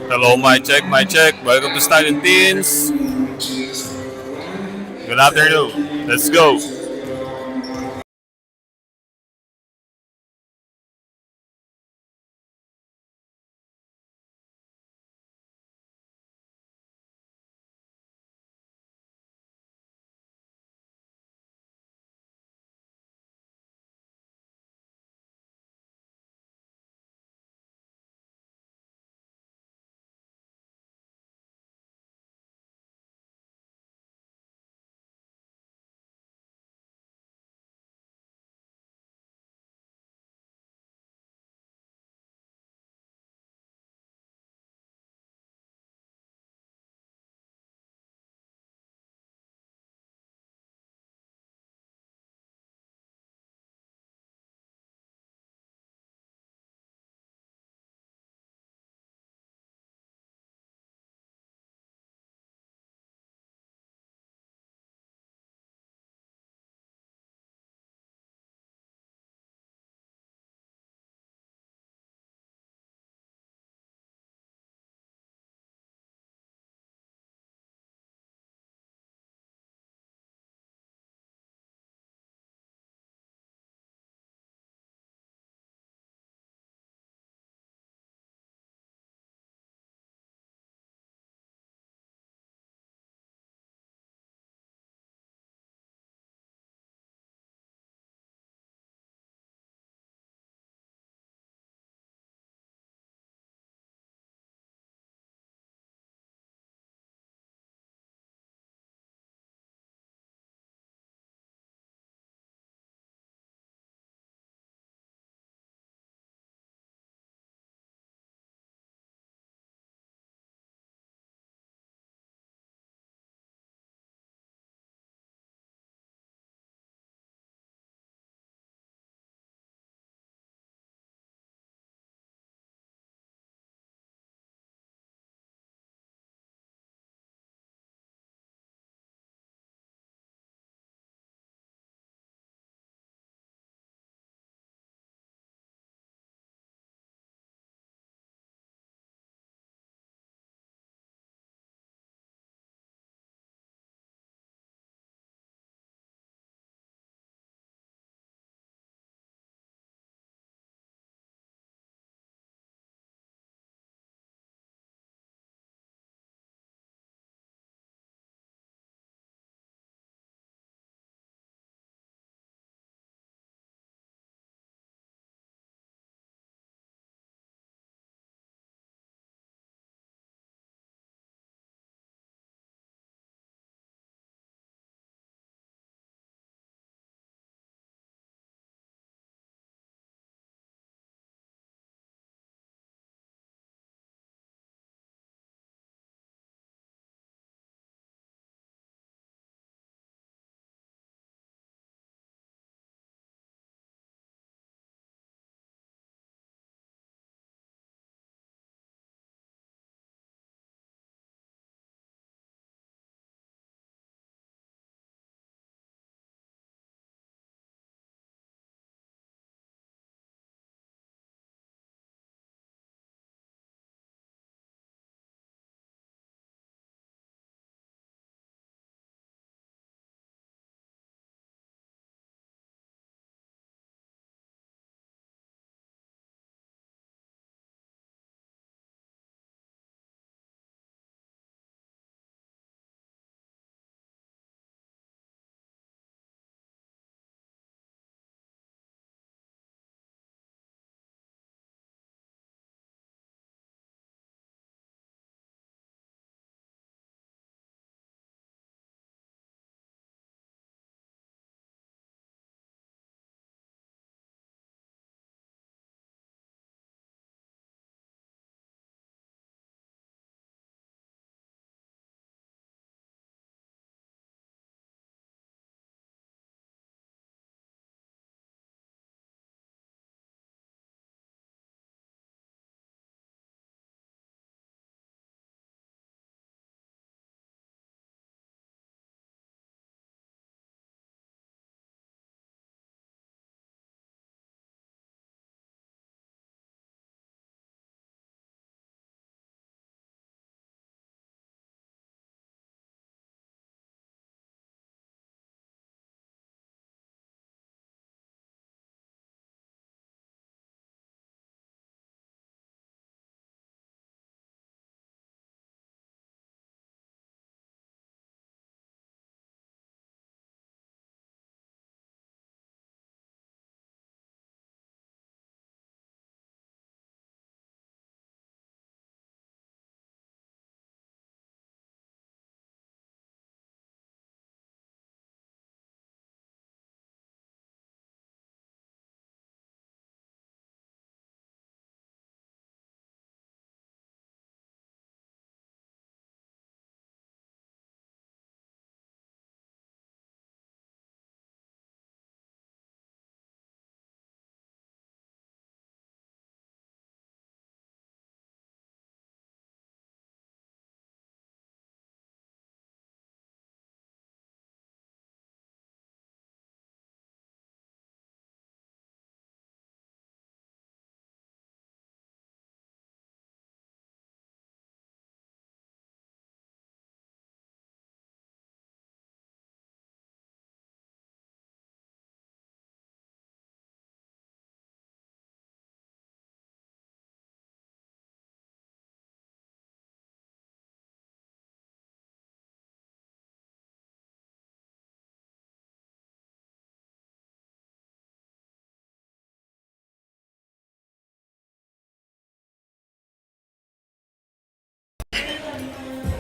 Hello, my check, my check. Welcome to Stallion Teens. Good afternoon. Let's go.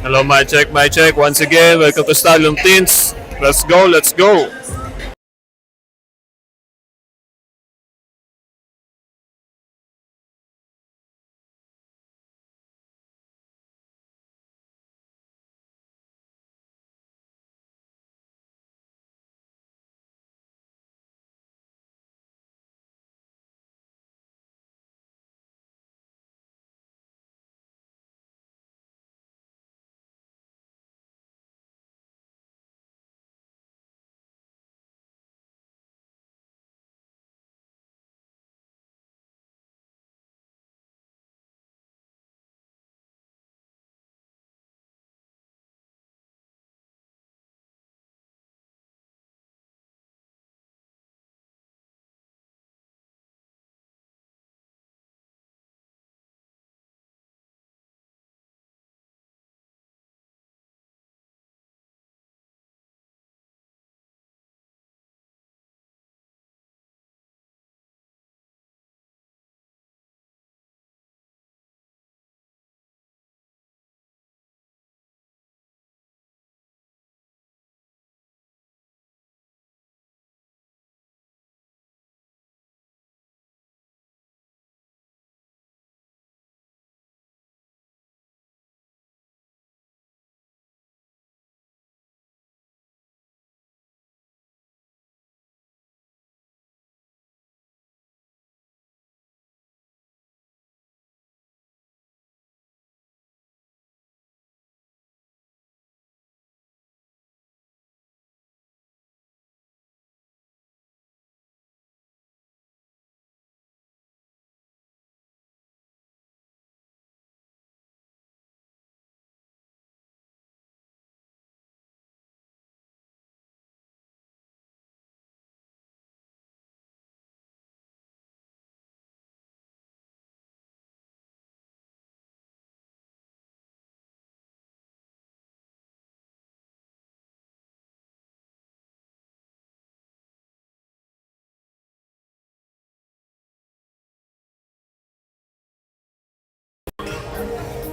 Hello, my check, my check. Once again, welcome to Stallion Teens. Let's go, let's go.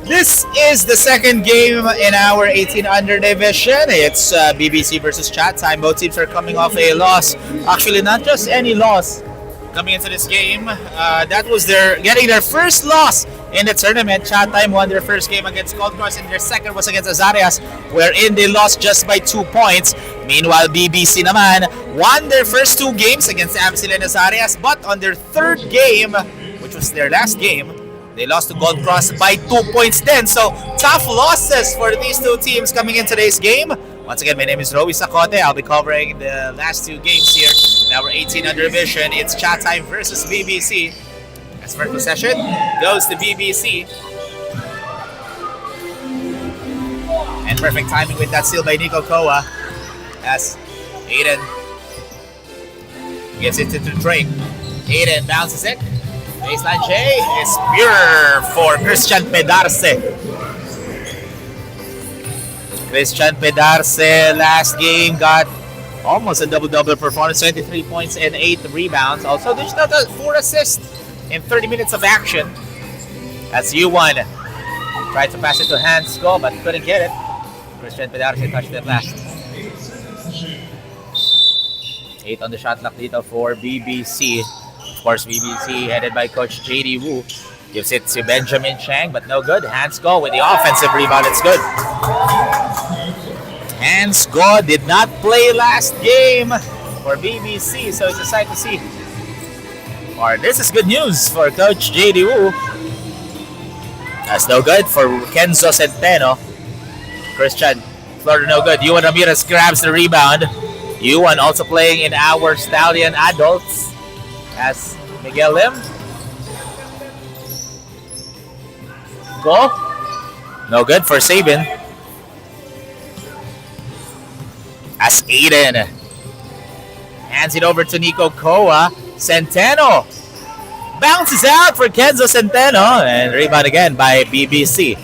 This is the second game in our 18 under division. It's BBC versus Chatime. Both teams are coming off a loss. Actually, not just any loss. Coming into this game, that was getting their first loss in the tournament. Chatime won their first game against Gold Cross, and their second was against Azarias, wherein they lost just by 2 points. Meanwhile, BBC naman won their first 2 games against Amsil and Azarias, but on their third game, which was their last game, they lost to Gold Cross by 2 points then. So, tough losses for these two teams coming in today's game. Once again, my name is Roy Sacote. I'll be covering the last 2 games here in our 18 under division. It's Chatime versus BBC. As first possession goes to BBC. And perfect timing with that steal by Nico Koa. As Aiden gives it to Drake. Aiden bounces it. Baseline J is pure for Christian Pedarce. Christian Pedarce last game got almost a double-double performance, 23 points and 8 rebounds. Also, there's not 4 assists in 30 minutes of action. As U1 tried to pass it to Hansko but couldn't get it. Christian Pedarce touched it last. 8 on the shot clock dito for BBC. Of course, BBC headed by Coach JD Wu gives it to Benjamin Chang, but no good. Hansko with the offensive rebound. It's good. Hansko did not play last game for BBC, so it's exciting to see. Or this is good news for Coach JD Wu. That's no good for Kenzo Centeno. Christian Florida no good. Yuan Ramirez grabs the rebound. Yuan also playing in our Stallion adults. As Miguel Lim. Go. No good for Sabin. As Aiden hands it over to Nico Koa. Centeno bounces out for Kenzo Centeno. And rebound again by BBC.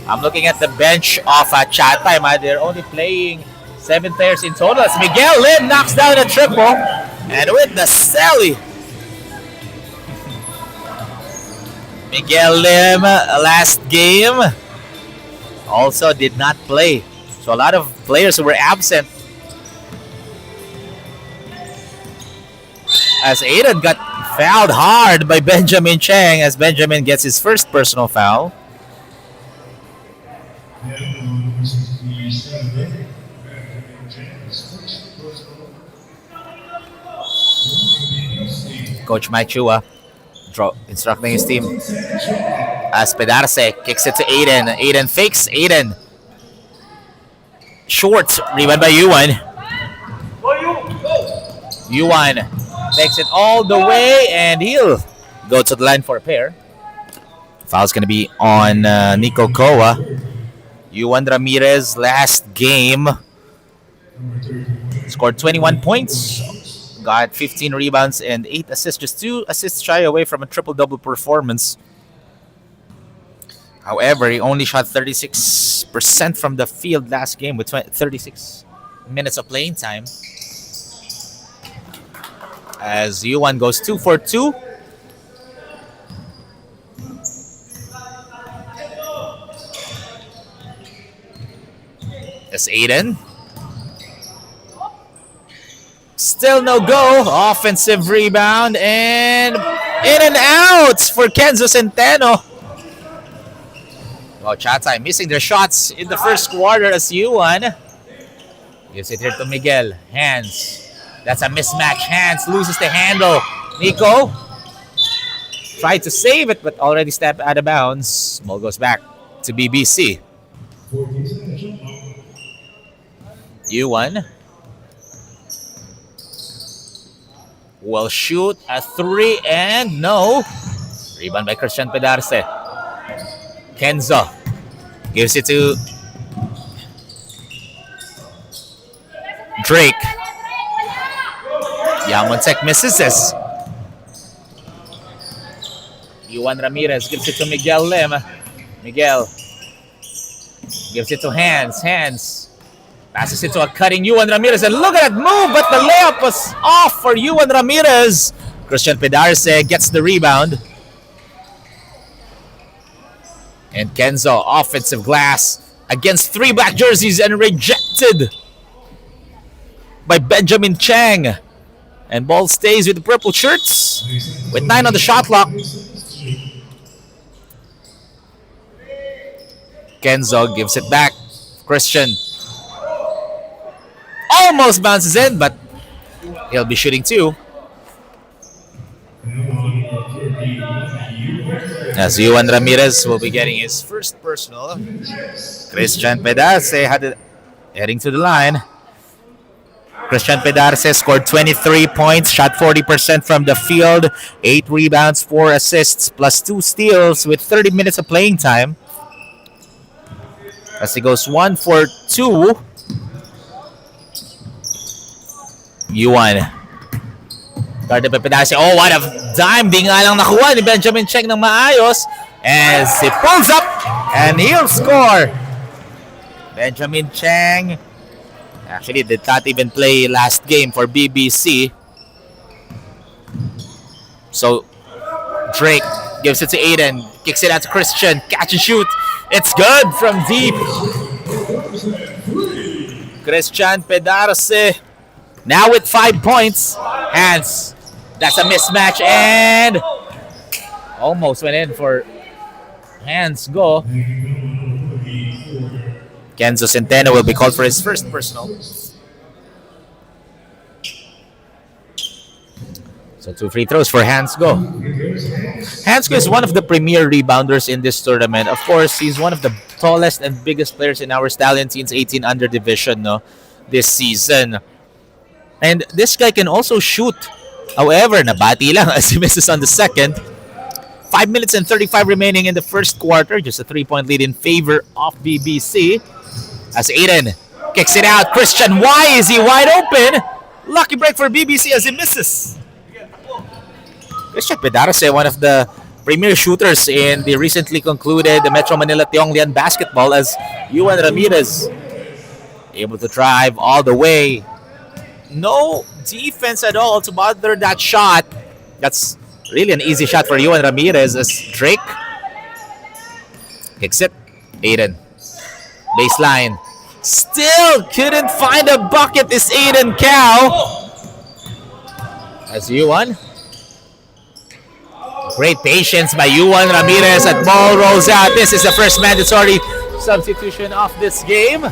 I'm looking at the bench of Chatime. They're only playing 7 players in total. As Miguel Lim knocks down a triple. And with the Sally, Miguel Lim last game also did not play. So a lot of players who were absent. As Aiden got fouled hard by Benjamin Cheng as Benjamin gets his first personal foul. Coach Mike Chua instructing his team. As Pedarce kicks it to Aiden. Aiden fakes. Aiden. Short. Rebound by Yuan. Yuan takes it all the way and he'll go to the line for a pair. Foul's going to be on Nico Koa. Yuan Ramirez last game scored 21 points, got 15 rebounds and 8 assists, just 2 assists shy away from a triple-double performance. However, he only shot 36% from the field last game with 36 minutes of playing time. As Yuan goes 2 for 2. As Aiden. Still no go. Offensive rebound and in and out for Kenzo Centeno. Well, Chatime missing their shots in the first quarter as Yuan gives it here to Miguel. Hands. That's a mismatch. Hands loses the handle. Nico tried to save it but already stepped out of bounds. Ball goes back to BBC. Yuan will shoot a 3 and no. Rebound by Christian Pedarce. Kenzo gives it to Drake. Yamontek misses this. Yuan Ramirez gives it to Miguel Lim. Miguel gives it to Hands. Hands passes it to a cutting Yuan Ramirez. And look at that move, but the layup was off for Yuan Ramirez. Christian Pedarce gets the rebound. And Kenzo, offensive glass against 3 black jerseys and rejected by Benjamin Cheng. And ball stays with the purple shirts with 9 on the shot clock. Kenzo gives it back. Christian almost bounces in, but he'll be shooting 2. As Yuan Ramirez will be getting his first personal. Christian Pedarce heading to the line. Christian Pedarce scored 23 points, shot 40% from the field, 8 rebounds, 4 assists, plus 2 steals with 30 minutes of playing time. As he goes 1 for 2. Yuan. Guarded by Pedarce. Oh, what a dime. Di nga lang nakuha ni Benjamin Cheng ng maayos. As he pulls up and he'll score. Benjamin Cheng actually did not even play last game for BBC. So Drake gives it to Aiden. Kicks it out to Christian. Catch and shoot. It's good from deep. Christian Pedarce now with 5 points. Hands. That's a mismatch and almost went in for Hands go. Kenzo Centeno will be called for his first personal. So 2 free throws for Hands go. Hands go is one of the premier rebounders in this tournament. Of course, he's one of the tallest and biggest players in our Stallion Teens 18 under division this season. And this guy can also shoot. However, nabati lang as he misses on the second. 5 minutes and 35 remaining in the first quarter. Just a 3-point lead in favor of BBC. As Aiden kicks it out. Christian, why is he wide open? Lucky break for BBC as he misses. Christian Pedarce, one of the premier shooters in the recently concluded Metro Manila Tiong basketball, as Yuan Ramirez able to drive all the way. No defense at all to bother that shot. That's really an easy shot for Yuan Ramirez as Drake kicks it. Aiden Baseline. Still couldn't find a bucket is Aiden Cow. As Yuan. Great patience by Yuan Ramirez at ball rolls out. This is the first mandatory substitution of this game.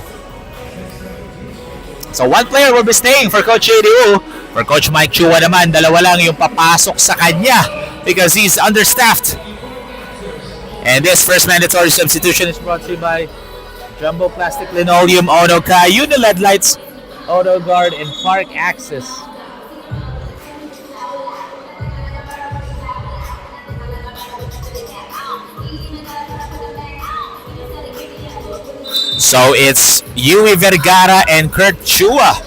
So one player will be staying for Coach ADU. For Coach Mike Chua naman, dalawa lang yung papasok sa kanya because he's understaffed. And this first mandatory substitution is brought to you by Jumbo Plastic Linoleum, Onoka, Uniled Lights, Auto Guard, and Park Access. So it's Yui Vergara and Kurt Chua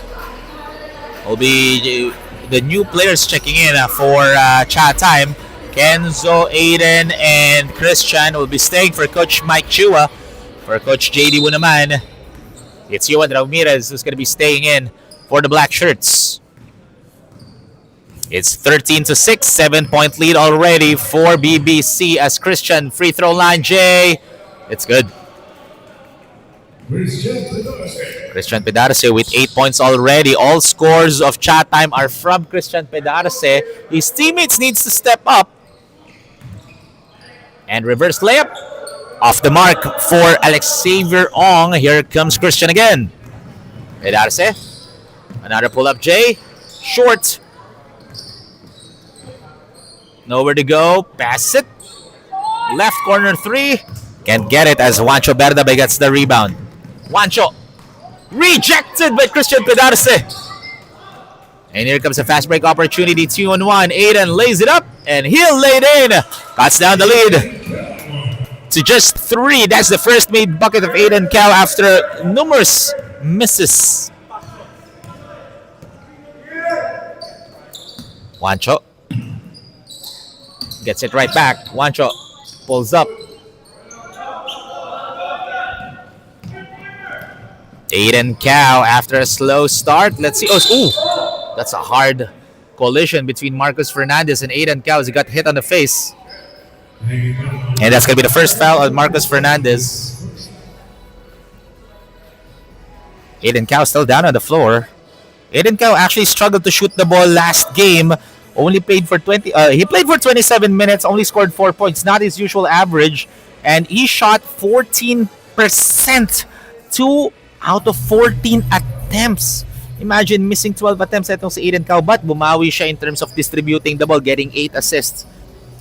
will be the new players checking in for Chatime. Kenzo, Aiden, and Christian will be staying for Coach Mike Chua. For Coach JD Wu naman, it's Yuan Ramirez who's going to be staying in for the Black Shirts. It's 13-6, 7-point lead already for BBC as Christian free throw line. Jay, it's good. Christian Pedarce with 8 points already. All scores of Chatime are from Christian Pedarce. His teammates needs to step up. And reverse layup off the mark for Alexavier Ong. Here comes Christian again. Pedarce. Another pull-up Jay. Short. Nowhere to go. Pass it. Left corner three. Can't get it as Juancho Berdabe gets the rebound. Juancho. Rejected by Christian Pedarce. And here comes a fast break opportunity. 2-on-1. Aiden lays it up. And he'll lay it in. Cuts down the lead to just 3. That's the first made bucket of Aiden Cow after numerous misses. Juancho gets it right back. Juancho pulls up. Aiden Cow after a slow start. Let's see. Oh, that's a hard collision between Marcus Fernandez and Aiden Cow as he got hit on the face. And that's going to be the first foul on Marcus Fernandez. Aiden Cow still down on the floor. Aiden Cow actually struggled to shoot the ball last game. Only played for 27 minutes, only scored 4 points, not his usual average. And he shot 14%. 2 out of 14 attempts. Imagine missing 12 attempts itong si Aiden Cow, but bumawi siya in terms of distributing the ball, getting 8 assists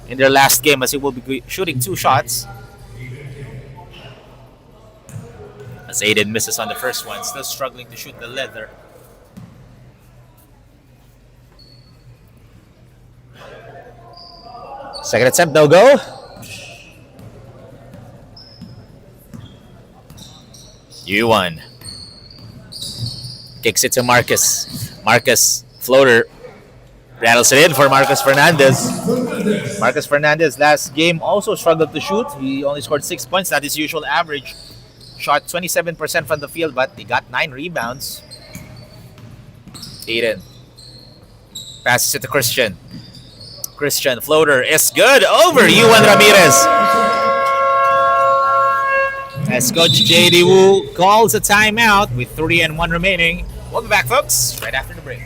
in their last game as he will be shooting 2 shots. As Aiden misses on the first one, still struggling to shoot the leather. Second attempt, no go. U1 kicks it to Marcus. Marcus floater rattles it in for Marcus Fernandez. Marcus Fernandez last game also struggled to shoot. He only scored 6 points, not his usual average. Shot 27% from the field, but he got 9 rebounds. Aiden passes it to Christian. Christian floater is good over Yuan Ramirez. As Coach JD Wu calls a timeout with 3 and 1 remaining. We'll be back, folks, right after the break.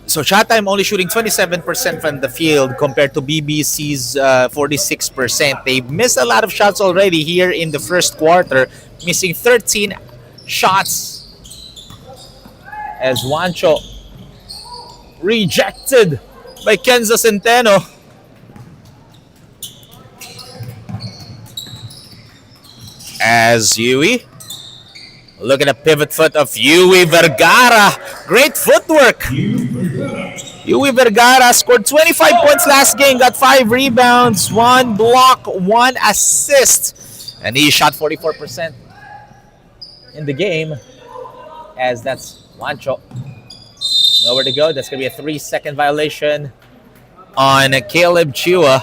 So Chatime only shooting 27% from the field compared to BBC's 46%. They've missed a lot of shots already here in the first quarter, missing 13 shots as Juancho rejected by Kenzo Centeno. As Yui, look at the pivot foot of Yui Vergara. Great footwork. Yui Vergara scored 25 points last game, got 5 rebounds, 1 block, 1 assist. And he shot 44% in the game, as that's Juancho. Nowhere to go. That's going to be a 3-second violation on Caleb Chua.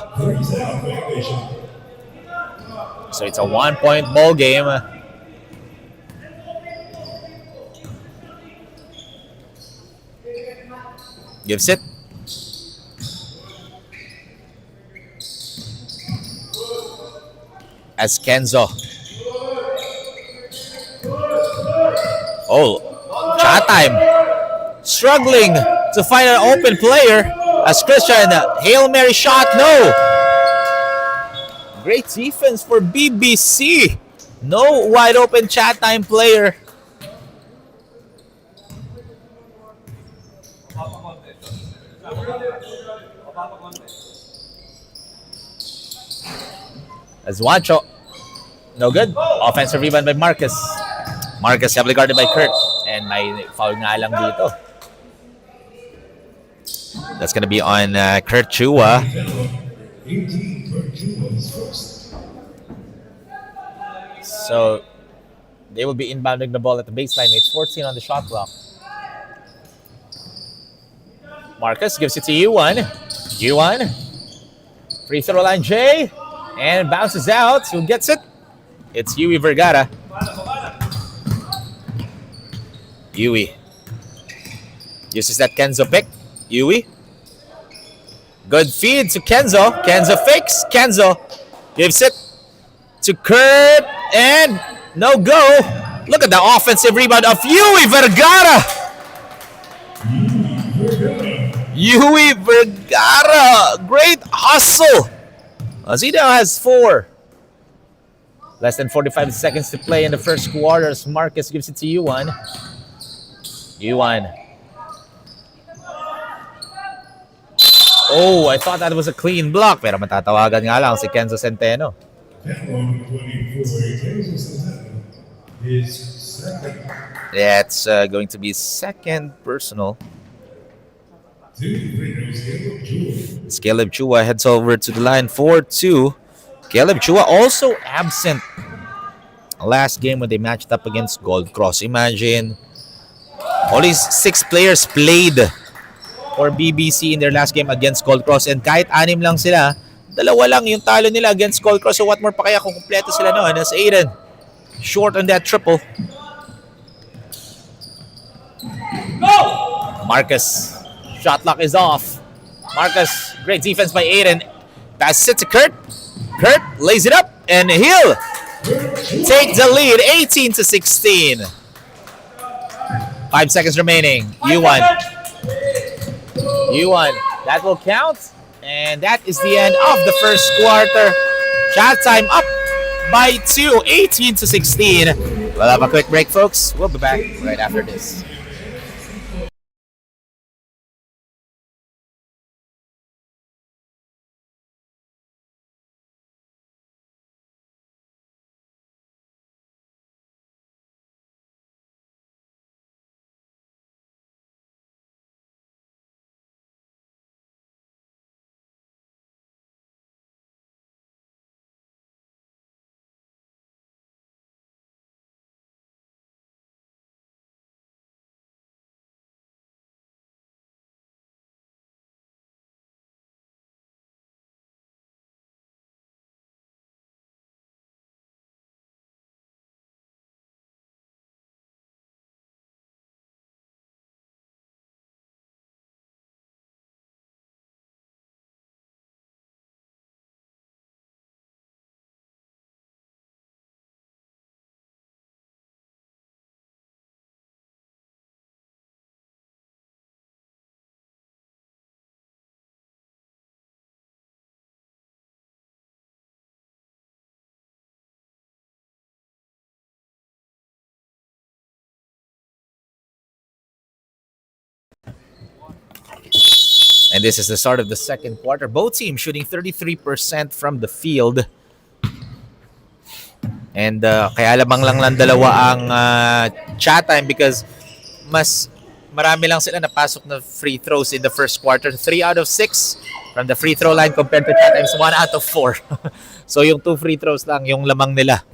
So it's a 1-point ball game. Gives it. As Kenzo. Oh, Chatime struggling to find an open player. As Christian, Hail Mary shot, no. Great defense for BBC. No wide open Chatime player. As Juancho, no good. Offensive rebound by Marcus. Marcus heavily guarded by Kurt. And may foul nga lang dito. That's gonna be on Kurt Chua. So they will be inbounding the ball at the baseline. It's 14 on the shot clock. Marcus gives it to U1. U1. Free throw line J. And bounces out. Who gets it? It's Yui Vergara. Yui. Uses that Kenzo pick. Yui. Good feed to Kenzo. Kenzo fakes. Kenzo gives it to Kurt. And no go. Look at the offensive rebound of Yui Vergara. Yui Vergara. Great hustle. Azito has 4. Less than 45 seconds to play in the first quarter. Marcus gives it to U1. U1. Oh, I thought that was a clean block. Pero matatawagan nga lang si Kenzo Centeno. That's going to be second personal. As Caleb Chua heads over to the line 4-2. Caleb Chua also absent last game when they matched up against Gold Cross. Imagine, only 6 players played for BBC in their last game against Gold Cross, and kahit 6 lang sila, 2 lang yung talo nila against Gold Cross. So what more pa kaya kung kumpleto sila noon, as Aiden short on that triple. Go! Marcus. Shot clock is off. Marcus, great defense by Aiden. Passes it to Kurt. Kurt lays it up, and he'll take the lead, 18-16. 5 seconds remaining. U1. U1. That will count, and that is the end of the first quarter. Chatime up by 2, 18-16. We'll have a quick break, folks. We'll be back right after this. And this is the start of the second quarter. Both teams shooting 33% from the field. And kaya lamang lang dalawa ang Chatime because mas marami lang sila napasok na free throws in the first quarter. 3 out of 6 from the free throw line compared to Chatime's 1 out of 4. So yung 2 free throws lang yung lamang nila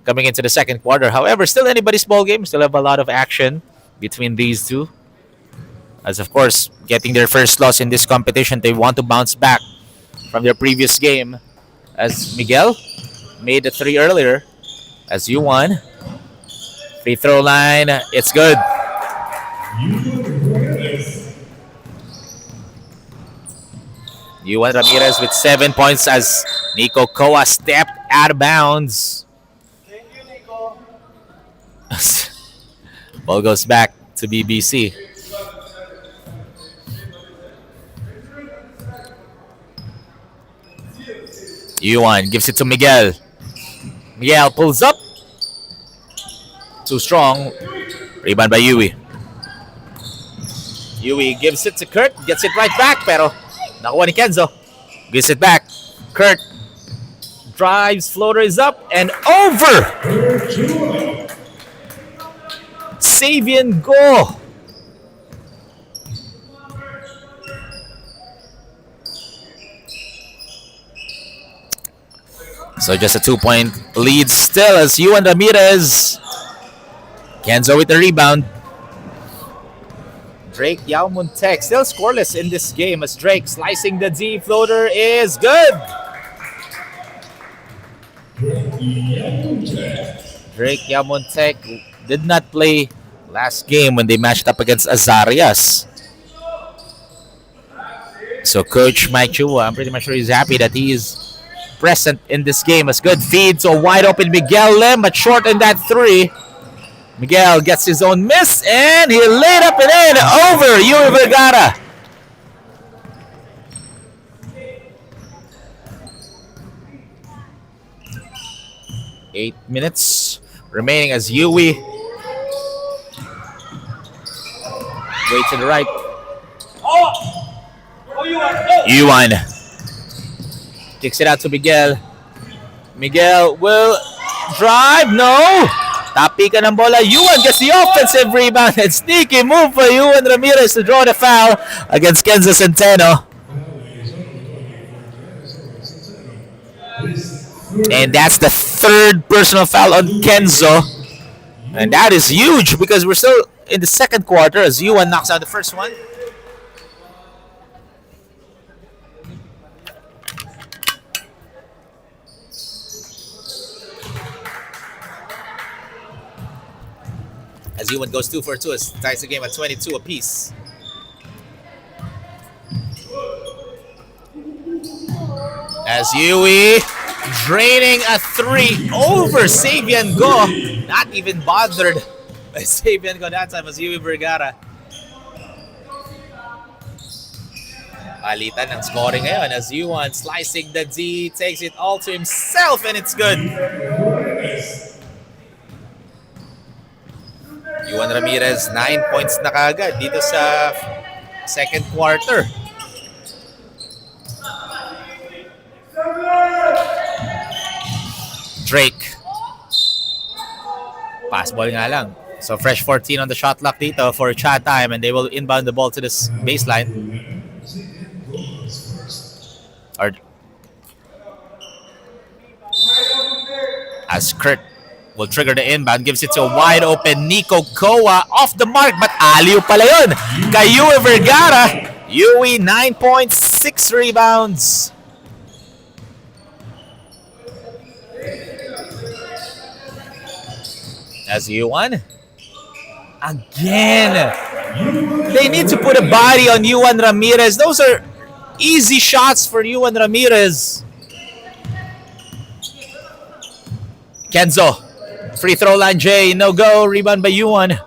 coming into the second quarter. However, still anybody's ball game. Still have a lot of action between these two. As of course, getting their first loss in this competition, they want to bounce back from their previous game. As Miguel made the 3 earlier. As U1, free throw line, it's good. U1 Ramirez with 7 points as Nico Koa stepped out of bounds. Thank you, Nico. Ball goes back to BBC. U1 gives it to Miguel. Miguel pulls up. Too strong. Rebound by Yui. Yui gives it to Kurt. Gets it right back. Pero nakuha ni Kenzo. Gives it back. Kurt drives. Floater is up and over. Savian Go. So just a 2-point lead still as U1 Ramirez. Kenzo with the rebound. Drake Yaumuntek still scoreless in this game as Drake slicing the D floater is good. Drake Yaumuntek did not play last game when they matched up against Azarias. So Coach Mike Chua, I'm pretty much sure he's happy that he is present in this game. As good feed to a wide open Miguel Lim, but short in that 3. Miguel gets his own miss and he laid up and in over Yuri Vergara. Eight minutes remaining as Yui way to the right. U1 kicks it out to Miguel. Miguel will drive. No. Tapi ka ng bola. U1 gets the offensive rebound. And sneaky move for U1 Ramirez to draw the foul against Kenzo Centeno. And that's the 3rd personal foul on Kenzo. And that is huge because we're still in the second quarter as U1 knocks out the first one. As U1 goes 2 for 2, it ties the game at 22 apiece. As Yui draining a 3 over Savian Go. Not even bothered by Savian Go that time as Yui Vergara. Palitan ng scoring ngayon as U1 slicing the D, takes it all to himself and it's good. U1 Ramirez, 9 points na kagad dito sa second quarter. Drake. Pass ball nga lang. So fresh 14 on the shot clock dito for Chatime and they will inbound the ball to this baseline. As Kurt will trigger the inbound, gives it to a wide open Nico Koa off the mark, but aliw pala yun kay Yui Vergara. Yui 9 points, 6 rebounds. As U1 again, they need to put a body on U1 Ramirez. Those are easy shots for U1 Ramirez. Kenzo, free throw line J, no go, rebound by U1.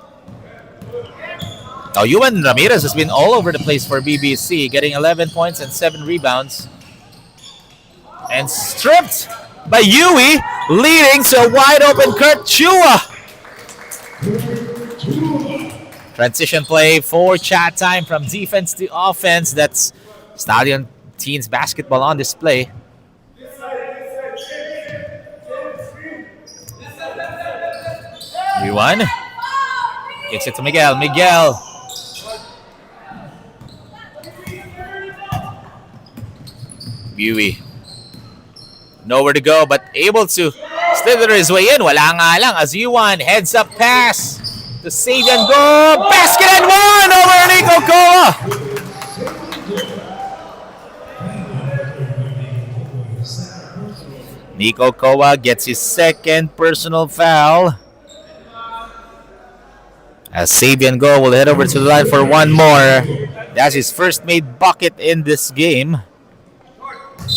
Oh, U1 Ramirez has been all over the place for BBC, getting 11 points and 7 rebounds. And stripped by Yui, leading to a wide open Kurt Chua. Transition play for Chatime from defense to offense. That's Stallion teens basketball on display. V1 kicks it to Miguel. Miguel. Buey. Nowhere to go, but able to slither his way in. Wala nga lang as U1 heads up pass to Sabian. Go! Basket and one over Nico Koa! Nico Koa gets his second personal foul. As Sabian Go will head over to the line for one more. That's his first made bucket in this game.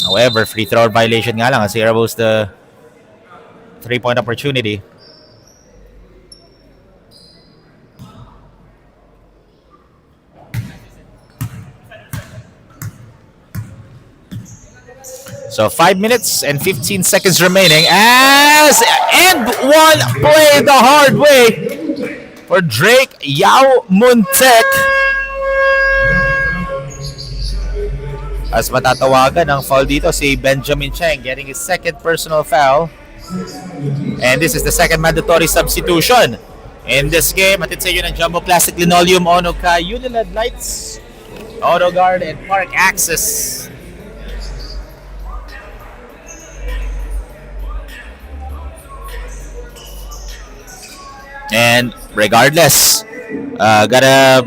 However, free throw violation nga lang as he elbows the 3-point opportunity. So 5 minutes and 15 seconds remaining as and one play the hard way for Drake Yao Muntek. As matatawagan ang foul dito si Benjamin Cheng getting his second personal foul. And this is the second mandatory substitution in this game. Atid sa inyo ng Jumbo Classic Linoleum Onoka Unilad Lights, Auto Guard, and Park Access. And regardless, gotta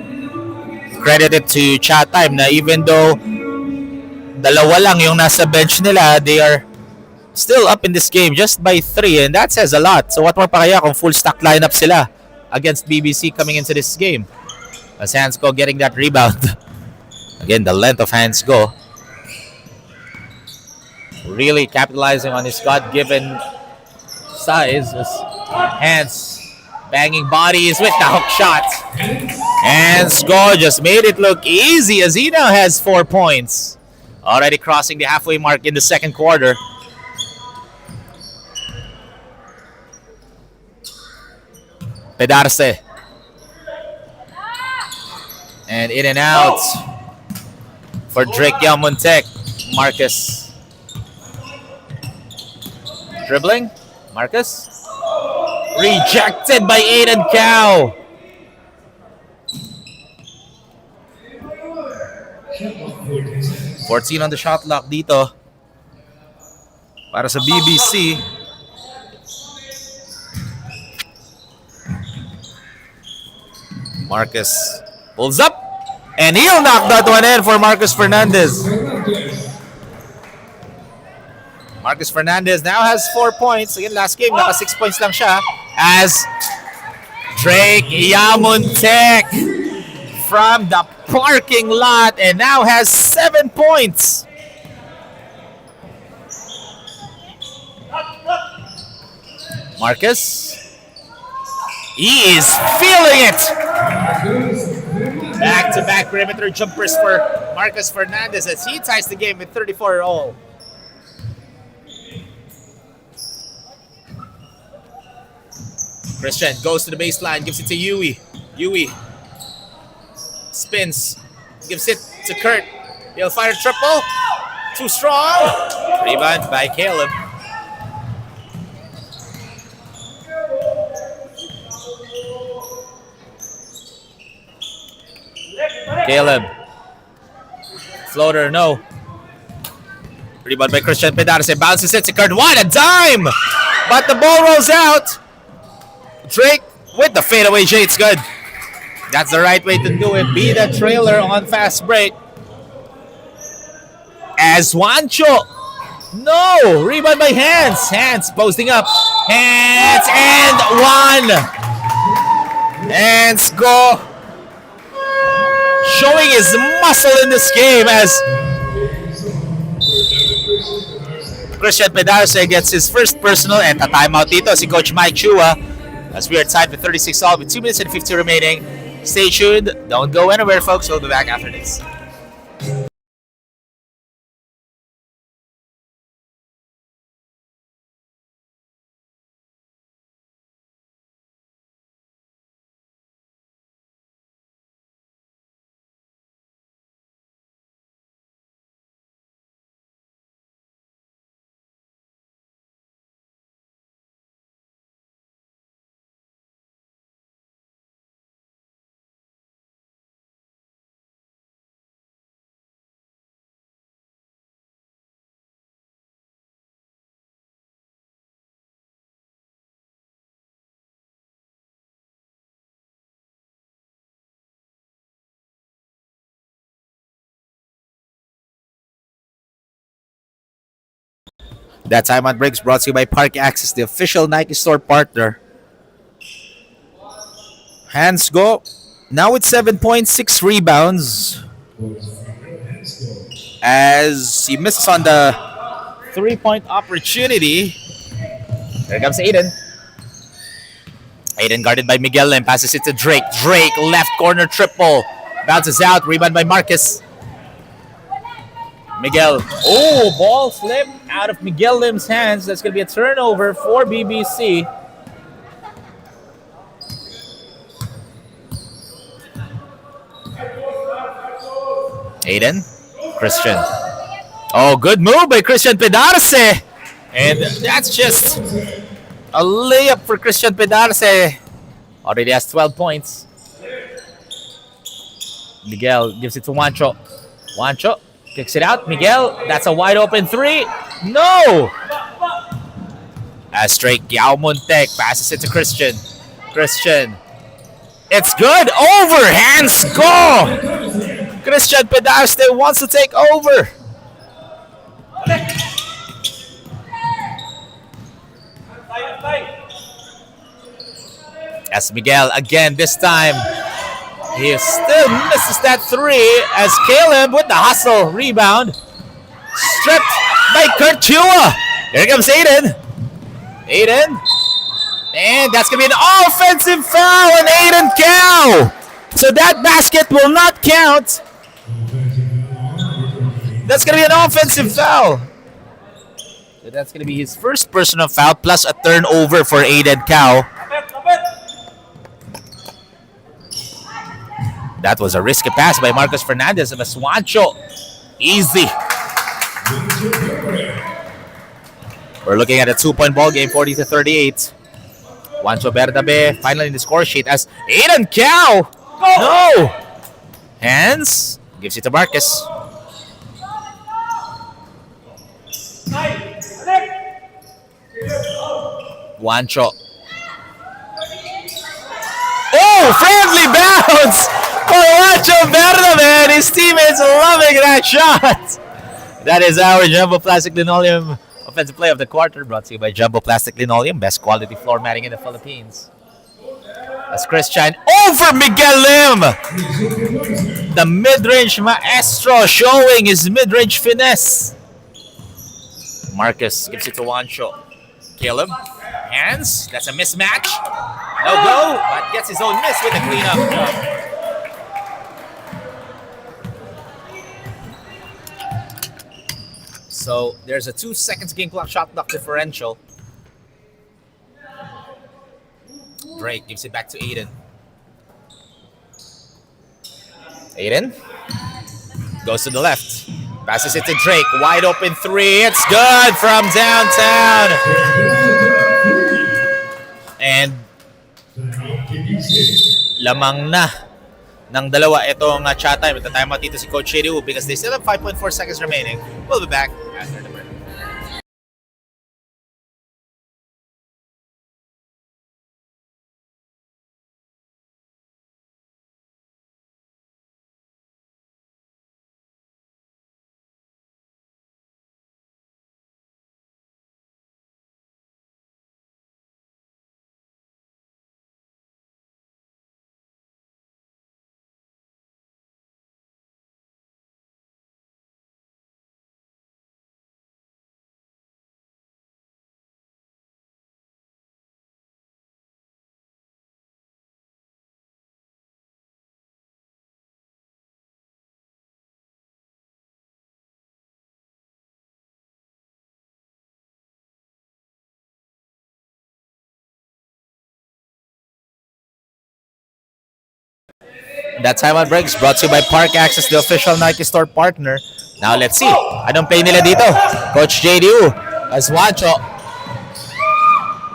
credit it to Chatime na even though dalawa lang yung nasa bench nila, they are still up in this game just by 3, and that says a lot. So what more pa kaya kung full stack lineup sila against BBC coming into this game? As Hansco getting that rebound. Again, the length of Hansco. Really capitalizing on his God-given size. Hans banging bodies with the hook shot. Hansco just made it look easy as he now has 4 points. Already crossing the halfway mark in the second quarter. Pedarce. And in and out for Drake Yamuntek. Marcus. Dribbling. Marcus. Rejected by Aiden Cow. $14 on the shot clock dito para sa BBC. Marcus pulls up and he'll knock that one in for Marcus Fernandez. Marcus Fernandez now has 4 points. Again, last game, naka 6 points lang siya. As Drake Yamuntek from the parking lot and now has 7 points. Marcus. He is feeling it. Back-to-back perimeter jumpers for Marcus Fernandez as he ties the game with 34 all. Christian goes to the baseline, gives it to Yui. Yui spins, gives it to Kurt. He'll fire triple. Too strong. Rebound by Caleb. Caleb. Floater, no. Rebound by Christian Pedarce. Bounces it to Kurt. What a dime! But the ball rolls out. Drake with the fadeaway J. It's good. That's the right way to do it. Be the trailer on fast break. As Juancho. No! Rebound by Hans. Hans posting up. Hans and one. Hans go. Showing his muscle in this game as Christian Pedarce gets his first personal and a timeout dito si Coach Mike Chua as we are tied with 36 all with 2 minutes and 50 remaining. Stay tuned. Don't go anywhere, folks. We'll be back after this. That time on breaks brought to you by Park Access, the official Nike store partner. Hands go. Now it's 7.6 rebounds as he misses on the 3-point opportunity. There comes Aiden. Aiden guarded by Miguel and passes it to Drake. Drake, left corner triple. Bounces out. Rebound by Marcus. Miguel. Oh, ball slip out of Miguel Lim's hands. That's going to be a turnover for BBC. Aiden. Christian. Oh, good move by Christian Pedarce. And that's just a layup for Christian Pedarce. Already has 12 points. Miguel gives it to Juancho. Juancho kicks it out. Miguel, that's a wide open three. No! As Drake Yaumontek passes it to Christian. Christian. It's good. Over. Hands go. Christian Pedarce wants to take over. As Miguel again this time. He still misses that three as Caleb with the hustle rebound. Stripped by Kurtua. Here comes Aiden. Aiden. And that's going to be an offensive foul on Aiden Cow. So that basket will not count. That's going to be an offensive foul. So that's going to be his first personal foul plus a turnover for Aiden Cow. That was a risky pass by Marcos Fernandez of Juancho. Easy. We're looking at a 2-point ball game, 40-38. Juancho Bernabe finally in the score sheet as Aiden Cow. No. Hands. Gives it to Marcus. Juancho. Oh, friendly bounce for Juancho Bernabe. His teammates loving that shot. That is our Jumbo Plastic Linoleum offensive play of the quarter, brought to you by Jumbo Plastic Linoleum, best quality floor matting in the Philippines. As Christian over Miguel Lim. The mid-range maestro showing his mid-range finesse. Marcus gives it to Juancho. Caleb. Hands. That's a mismatch. No go, but gets his own miss with the cleanup. So there's a 2 seconds game clock shot clock differential. Drake gives it back to Aiden. Aiden goes to the left. Passes it to Drake. Wide open three. It's good from downtown. And lamang na ng dalawa itong Chatime. Ito tayo matito si Coach Shiryu because they still have 5.4 seconds remaining. We'll be back after the break. That time on breaks brought to you by Park Access, the official Nike store partner. Now let's see. Anong play nila dito? Coach JDU as Juancho.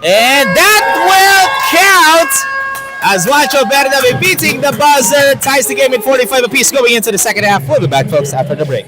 And that will count as Juancho Bernabe beating the buzzer. Ties the game at 45 apiece going into the second half. We'll be back, folks, after the break.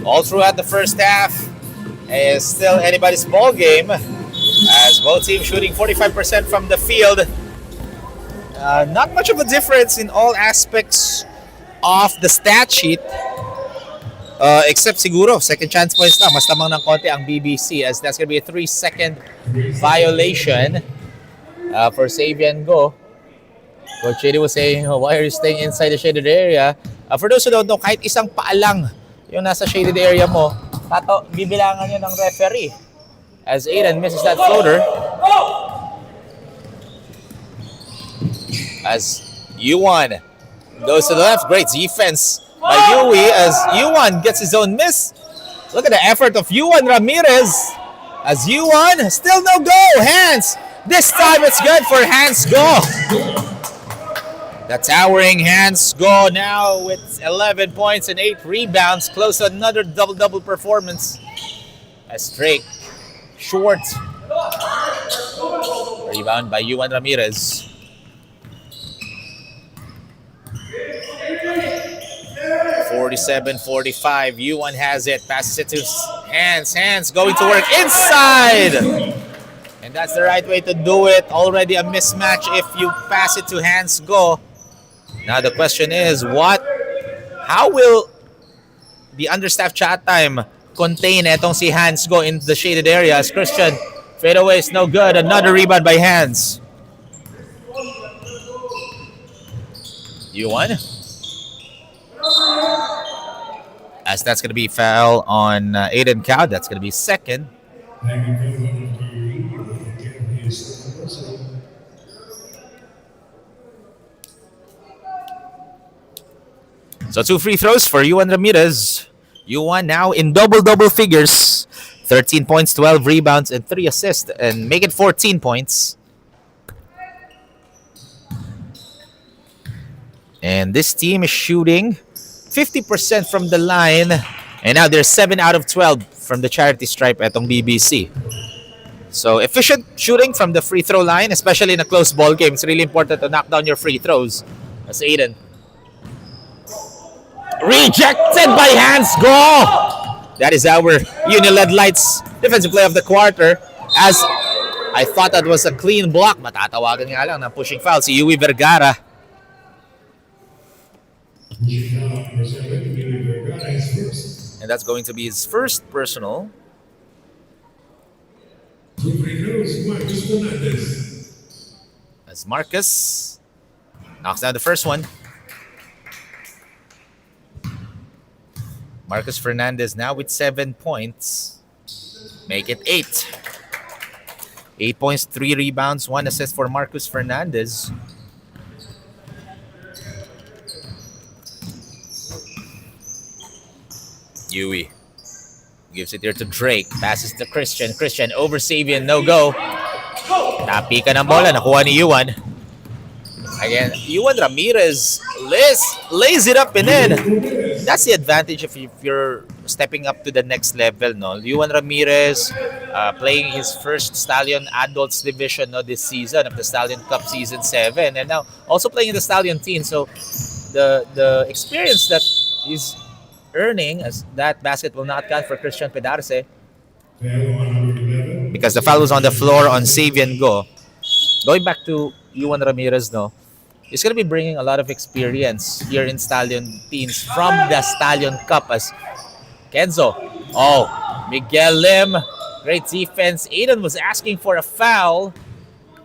all throughout the first half. Is still anybody's ball game as both teams shooting 45% from the field. Not much of a difference in all aspects of the stat sheet. Except siguro, second chance points lang. Mas lamang ng konti ang BBC as that's gonna be a 3-second violation for Savian Go. Coach Chidi was saying, why are you staying inside the shaded area? For those who don't know, kahit isang paalang yung nasa shaded area mo, bibilangan yun ng referee. As Aiden misses that floater. As Yuan goes to the left. Great defense by Yui as Yuan gets his own miss. Look at the effort of Yuan Ramirez. As Yuan, still no go. Hands. This time it's good for Hans Go. The towering Hans Go now with 11 points and 8 rebounds. Close to another double-double performance. As Drake, short. Rebound by Yuan Ramirez. 47-45. Yuan has it. Passes it to Hands. Hands going to work inside. And that's the right way to do it. Already a mismatch if you pass it to Hans Go. Now the question is, how will the understaffed Chatime contain etong si Hans Go in the shaded areas? Christian, fadeaway is no good. Another rebound by Hans. Yuan. As that's going to be foul on Aiden Cow. That's going to be second. So 2 free throws for Yuan Ramirez. Yuan now in double figures. 13 points, 12 rebounds, and 3 assists. And make it 14 points. And this team is shooting 50% from the line. And now they're 7 out of 12 from the charity stripe atong BBC. So efficient shooting from the free throw line, especially in a close ball game. It's really important to knock down your free throws. That's Aiden. Rejected by Hans Go. That is our Uniled Lights defensive play of the quarter. As I thought that was a clean block. Matatawagan nga lang ng pushing foul si Yui Vergara. And that's going to be his first personal. As Marcus knocks down the first one. Marcus Fernandez now with 7 points. Make it 8. 8 points, 3 rebounds, 1 assist for Marcus Fernandez. Yui gives it here to Drake. Passes to Christian. Christian over Savian. No go. Tapi ka ng bola. Nakuha ni Yuan. Again, Yuan Ramirez lays it up and in. That's the advantage if you're stepping up to the next level. No, Yuan Ramirez playing his first Stallion Adults Division this season of the Stallion Cup Season 7. And now also playing in the Stallion team. So the experience that he's earning, as that basket will not count for Christian Pedarce because the foul was on the floor on Savian Go. Going back to Yuan Ramirez, no, he's going to be bringing a lot of experience here in Stallion teams from the Stallion Cup. As Kenzo, Miguel Lim, great defense. Aiden was asking for a foul,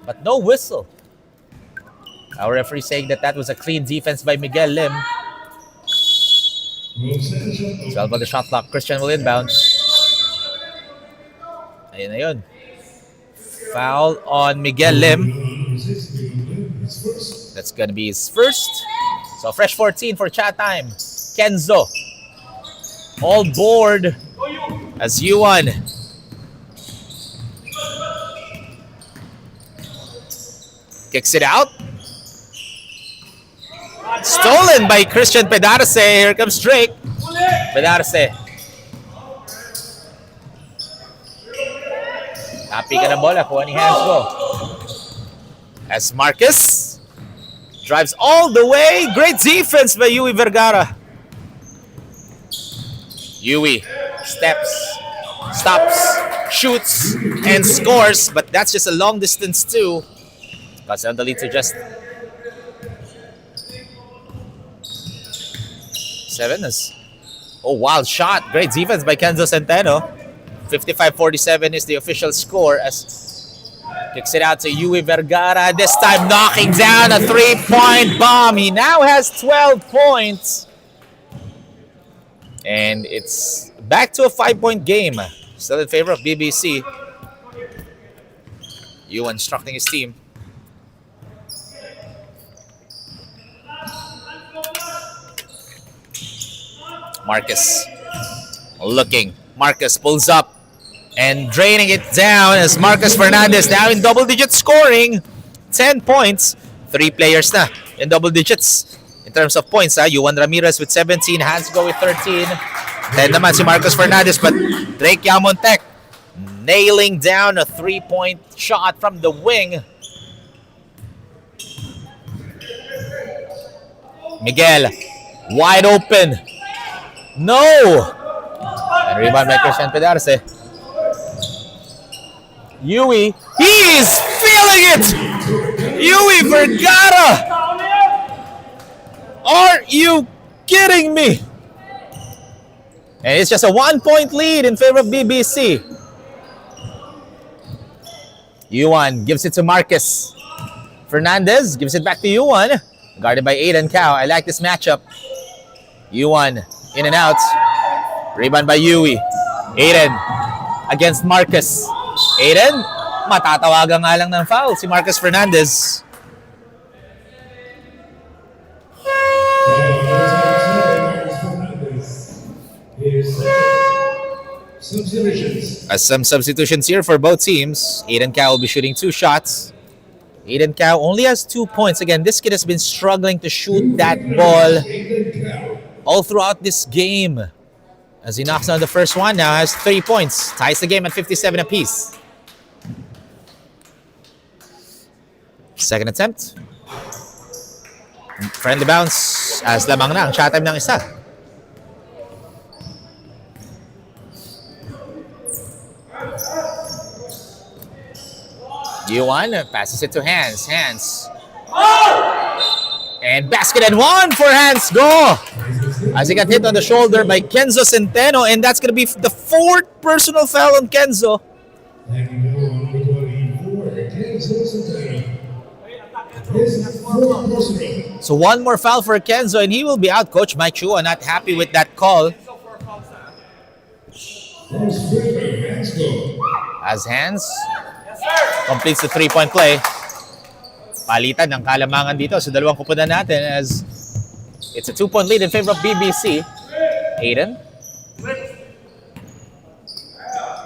but no whistle. Our referee saying that was a clean defense by Miguel Lim. 12 on the shot clock. Christian will inbound. Ayun na yun. Foul on Miguel Lim. That's gonna be his first. So fresh 14 for Chatime. Kenzo. All board as Yuan. Kicks it out. Stolen by Christian Pedarce. Here comes Drake. Pedarce. Tapi ka ng bola. Kuha ni Hans Go. As Marcus drives all the way. Great defense by Yui Vergara. Yui steps, stops, shoots, and scores, but that's just a long distance too. Cuts down the lead to just 7. Oh, wild shot. Great defense by Kenzo Centeno. 55-47 is the official score as kicks it out to Yui Vergara. This time knocking down a 3-point bomb. He now has 12 points. And it's back to a 5-point game. Still in favor of BBC. Yu instructing his team. Marcus looking. Marcus pulls up and draining it down as Marcus Fernandez now in double digit scoring. 10 points. 3 players na in double digits in terms of points. Yuan Ramirez with 17. Hansgo with 13. Then naman si Marcus Fernandez, but Drake Yamontek nailing down a 3-point shot from the wing. Miguel wide open. No! And rebound by Christian Pedarce. Yui, he's feeling it! Yui Vergara! Are you kidding me? And it's just a 1-point lead in favor of BBC. Yuan gives it to Marcus. Fernandez gives it back to Yuan. Guarded by Aiden Cao. I like this matchup. Yuan in and out. Rebound by Yui. Aiden against Marcus. Aiden, matatawagan nga lang ng foul si Marcus Fernandez. As some substitutions here for both teams. Aiden Cao will be shooting 2 shots. Aiden Cao only has 2 points. Again, this kid has been struggling to shoot that ball all throughout this game. As he knocks down the first one, now has 3 points. Ties the game at 57 apiece. Second attempt. Friendly bounce as lamang na ang Chatime ng isa. Yuan passes it to Hans. Hans. And basket and 1 for Hans. Go! As he got hit on the shoulder by Kenzo Centeno, and that's going to be the 4th personal foul on Kenzo. So 1 more foul for Kenzo, and he will be out. Coach Mike Chua not happy with that call. As Hans completes the 3-point play. Palitan ng kalamangan dito sa dalawang kupunan natin as it's a 2-point lead in favor of BBC. Aiden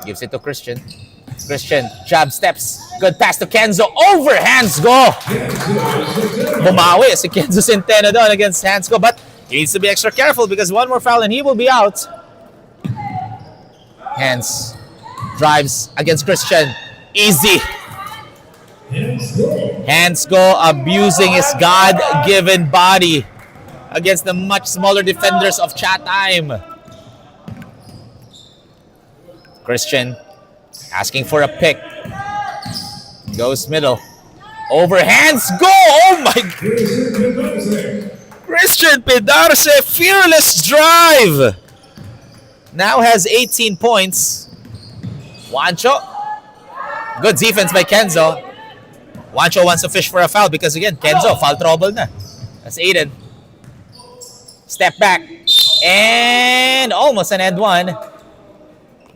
gives it to Christian. Christian, jab steps. Good pass to Kenzo. Over Hansgo. Bumawi si Kenzo Centeno doon against Hansgo, but he needs to be extra careful because 1 more foul and he will be out. Hans drives against Christian. Easy. Hansgo abusing his God-given body against the much smaller defenders of Chatime. Christian asking for a pick. Goes middle. Over Hansgo. Oh my. Christian Pedarce, fearless drive. Now has 18 points. Juancho. Good defense by Kenzo. Juancho wants to fish for a foul because again, Kenzo, foul trouble na. That's Aiden. Step back. And almost an and 1.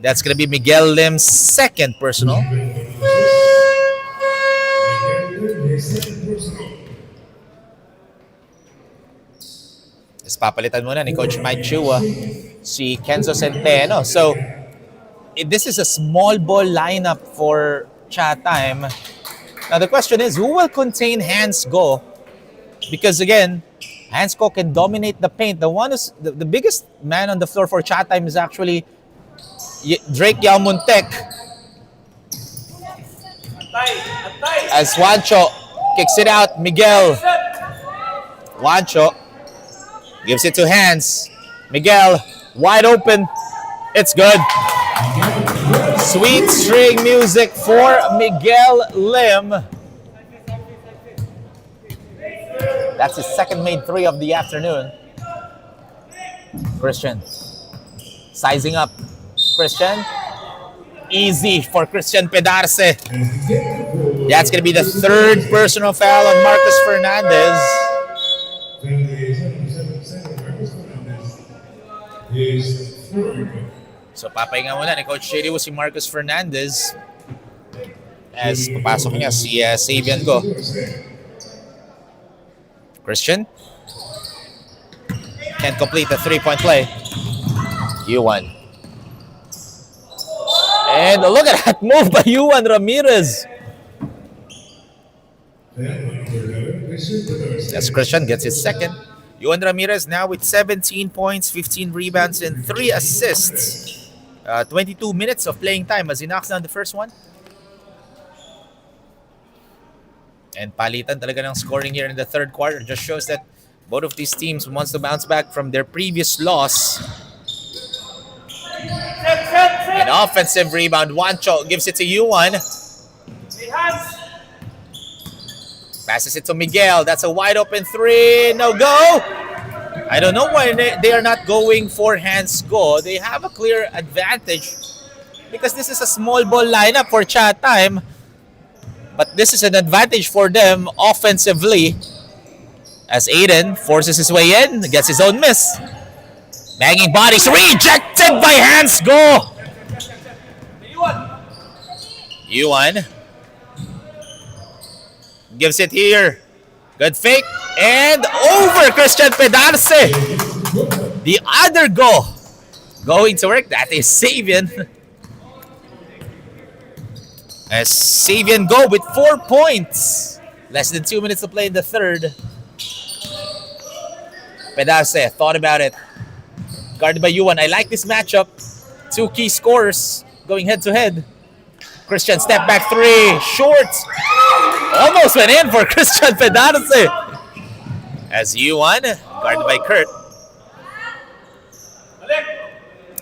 That's going to be Miguel Lim's 2nd personal. Is papalitan muna ni Coach Mike Chua si Kenzo Centeno. So, this is a small ball lineup for Chatime. Now the question is, who will contain Hansgo? Because again, Hansgo can dominate the paint. The biggest man on the floor for Chatime is actually Drake Yamontek. As Juancho kicks it out, Miguel. Juancho gives it to Hans. Miguel, wide open. It's good. Sweet string music for Miguel Lim. That's his second made three of the afternoon. Christian sizing up. Christian. Easy for Christian Pedarce. That's going to be the third personal foul on Marcus Fernandez. So papahinga muna ni Coach Shady si Marcus Fernandez as papasok niya si Sabian Go. Christian can't complete the three-point play. Yuan. And look at that move by Yuan Ramirez. As Christian gets his second. Yuan Ramirez now with 17 points, 15 rebounds, and 3 assists. 22 minutes of playing time as he knocks down the first one. And palitan talaga ng scoring here in the third quarter. Just shows that both of these teams wants to bounce back from their previous loss. An offensive rebound. Juancho gives it to Yuan. Passes it to Miguel. That's a wide open three. No go. I don't know why they are not going for hands go. They have a clear advantage because this is a small ball lineup for Chatime. But this is an advantage for them offensively. As Aiden forces his way in, gets his own miss. Banging bodies, rejected by hands go. Yuan gives it here. Good fake. And over Christian Pedarce. The other go. Going to work. That is Sabian. As Sabian Go with 4 points. Less than 2 minutes to play in the third. Pedarce thought about it. Guarded by Yuan. I like this matchup. 2 key scorers going head to head. Christian step back three. Short. Almost went in for Christian Pedarce. As Yuan, guarded by Kurt.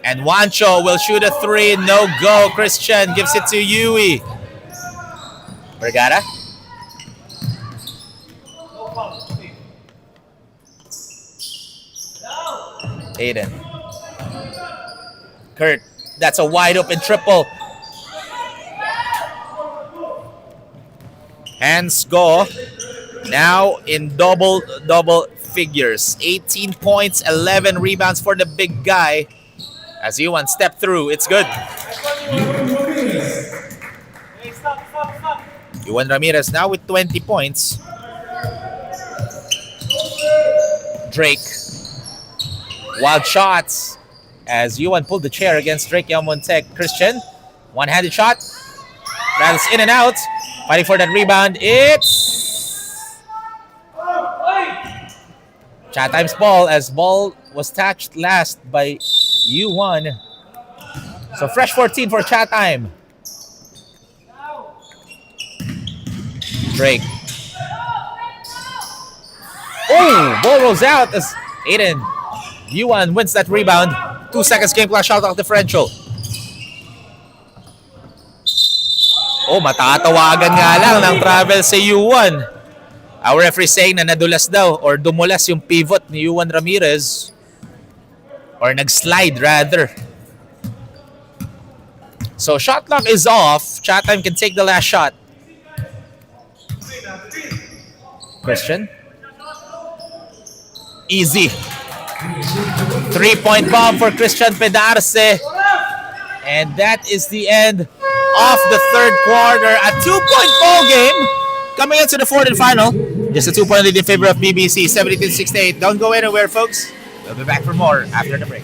And Juancho will shoot a three. No go. Christian gives it to Yui. Vergara. Aiden. Kurt. That's a wide open triple. Hands go. Now in double figures. 18 points, 11 rebounds for the big guy. As Yuan step through, it's good. Yuan Ramirez now with 20 points. Drake. Wild shots. As Yuan pulled the chair against Drake Yalmontek. Christian. One-handed shot. Rattles in and out. Fighting for that rebound. It's Chatime's ball as ball was touched last by Yuan. So fresh 14 for Chatime. Drake. Oh, ball rolls out as Aiden. Yuan wins that rebound. 2 seconds game clock shot off differential. Oh, matatawagan nga lang ng travel sa Yuan. Our referee saying na nadulas daw or dumulas yung pivot ni Yuan Ramirez. Or nag-slide rather. So shot clock is off. Chatime can take the last shot. Christian. Easy. 3-point bomb for Christian Pedarce. And that is the end of the third quarter. A 2-point ball game coming into the fourth and final. Just a 2-point lead in favor of BBC, 72-68. Don't go anywhere, folks. We'll be back for more after the break.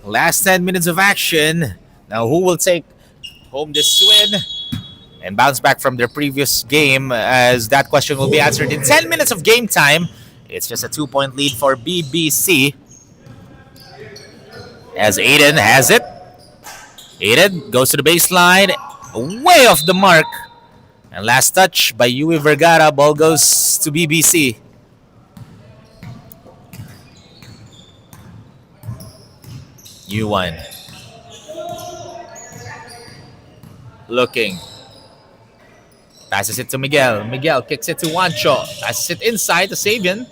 Last 10 minutes of action. Now, who will take home this win and bounce back from their previous game, as that question will be answered in 10 minutes of game time. It's just a 2-point lead for BBC. As Aiden has it. Aiden goes to the baseline. Way off the mark. And last touch by Yui Vergara. Ball goes to BBC. U1. Looking. Passes it to Miguel. Miguel kicks it to Juancho. Passes it inside to Sabian.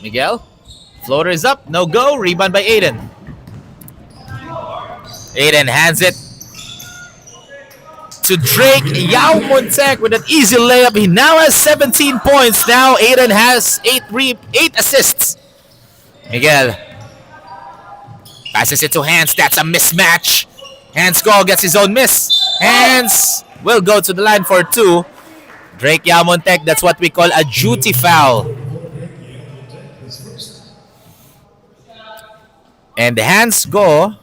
Miguel. Floater is up. No go. Rebound by Aiden. Aiden hands it to Drake. Yao Montek with an easy layup. He now has 17 points. Now Aiden has 8 assists. Miguel passes it to Hans. That's a mismatch. Hans Go gets his own miss. Hans will go to the line for 2. Drake Yao Montek, that's what we call a duty foul. And Hans Go.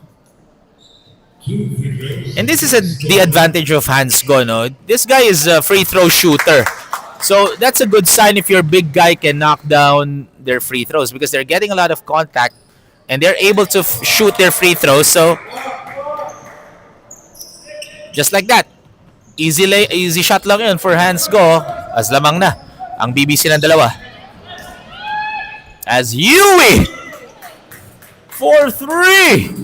And this is the advantage of Hans Go, no? This guy is a free throw shooter. So that's a good sign if your big guy can knock down their free throws, because they're getting a lot of contact and they're able to shoot their free throws. So just like that. Easy shot lang yun for Hans Go. As lamang na ang BBC ng dalawa. As Yui for 3.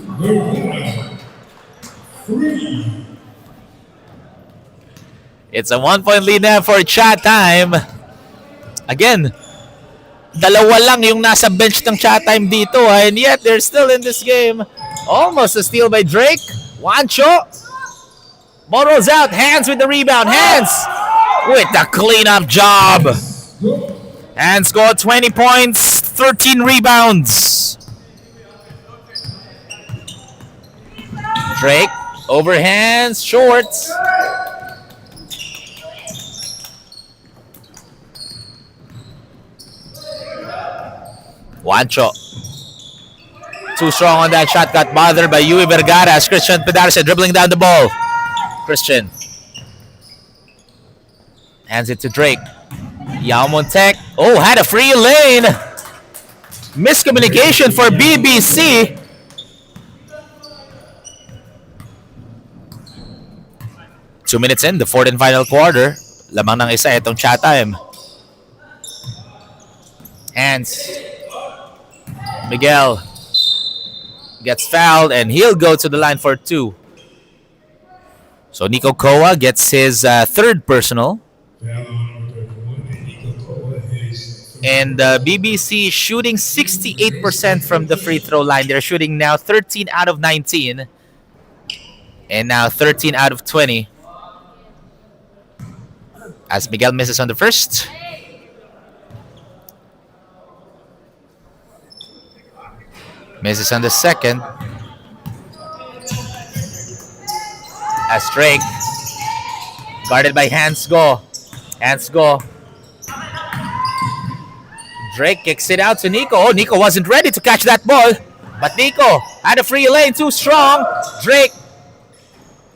It's a 1-point lead now for Chatime. Again, dalawa lang yung nasa bench ng Chatime dito, and yet they're still in this game. Almost a steal by Drake. Juancho. Ball rolls out. Hands with the rebound. Hands with the cleanup job. Hands scored 20 points, 13 rebounds. Drake overhands, short. Juancho. Too strong on that shot. Got bothered by Yui Vergara as Christian Pedarce dribbling down the ball. Christian hands it to Drake. Yao Montek. Oh, had a free lane. Miscommunication for BBC. Two minutes in, the fourth and final quarter. Lamang ng isa itong Chatime. Hands. Miguel gets fouled and he'll go to the line for 2. So Nico Koa gets his third personal. And BBC shooting 68% from the free throw line. They're shooting now 13 out of 19. And now 13 out of 20. As Miguel misses on the first. Misses on the second. As Drake, guarded by Hans Go. Hans Go. Drake kicks it out to Nico. Oh, Nico wasn't ready to catch that ball. But Nico had a free lane, too strong. Drake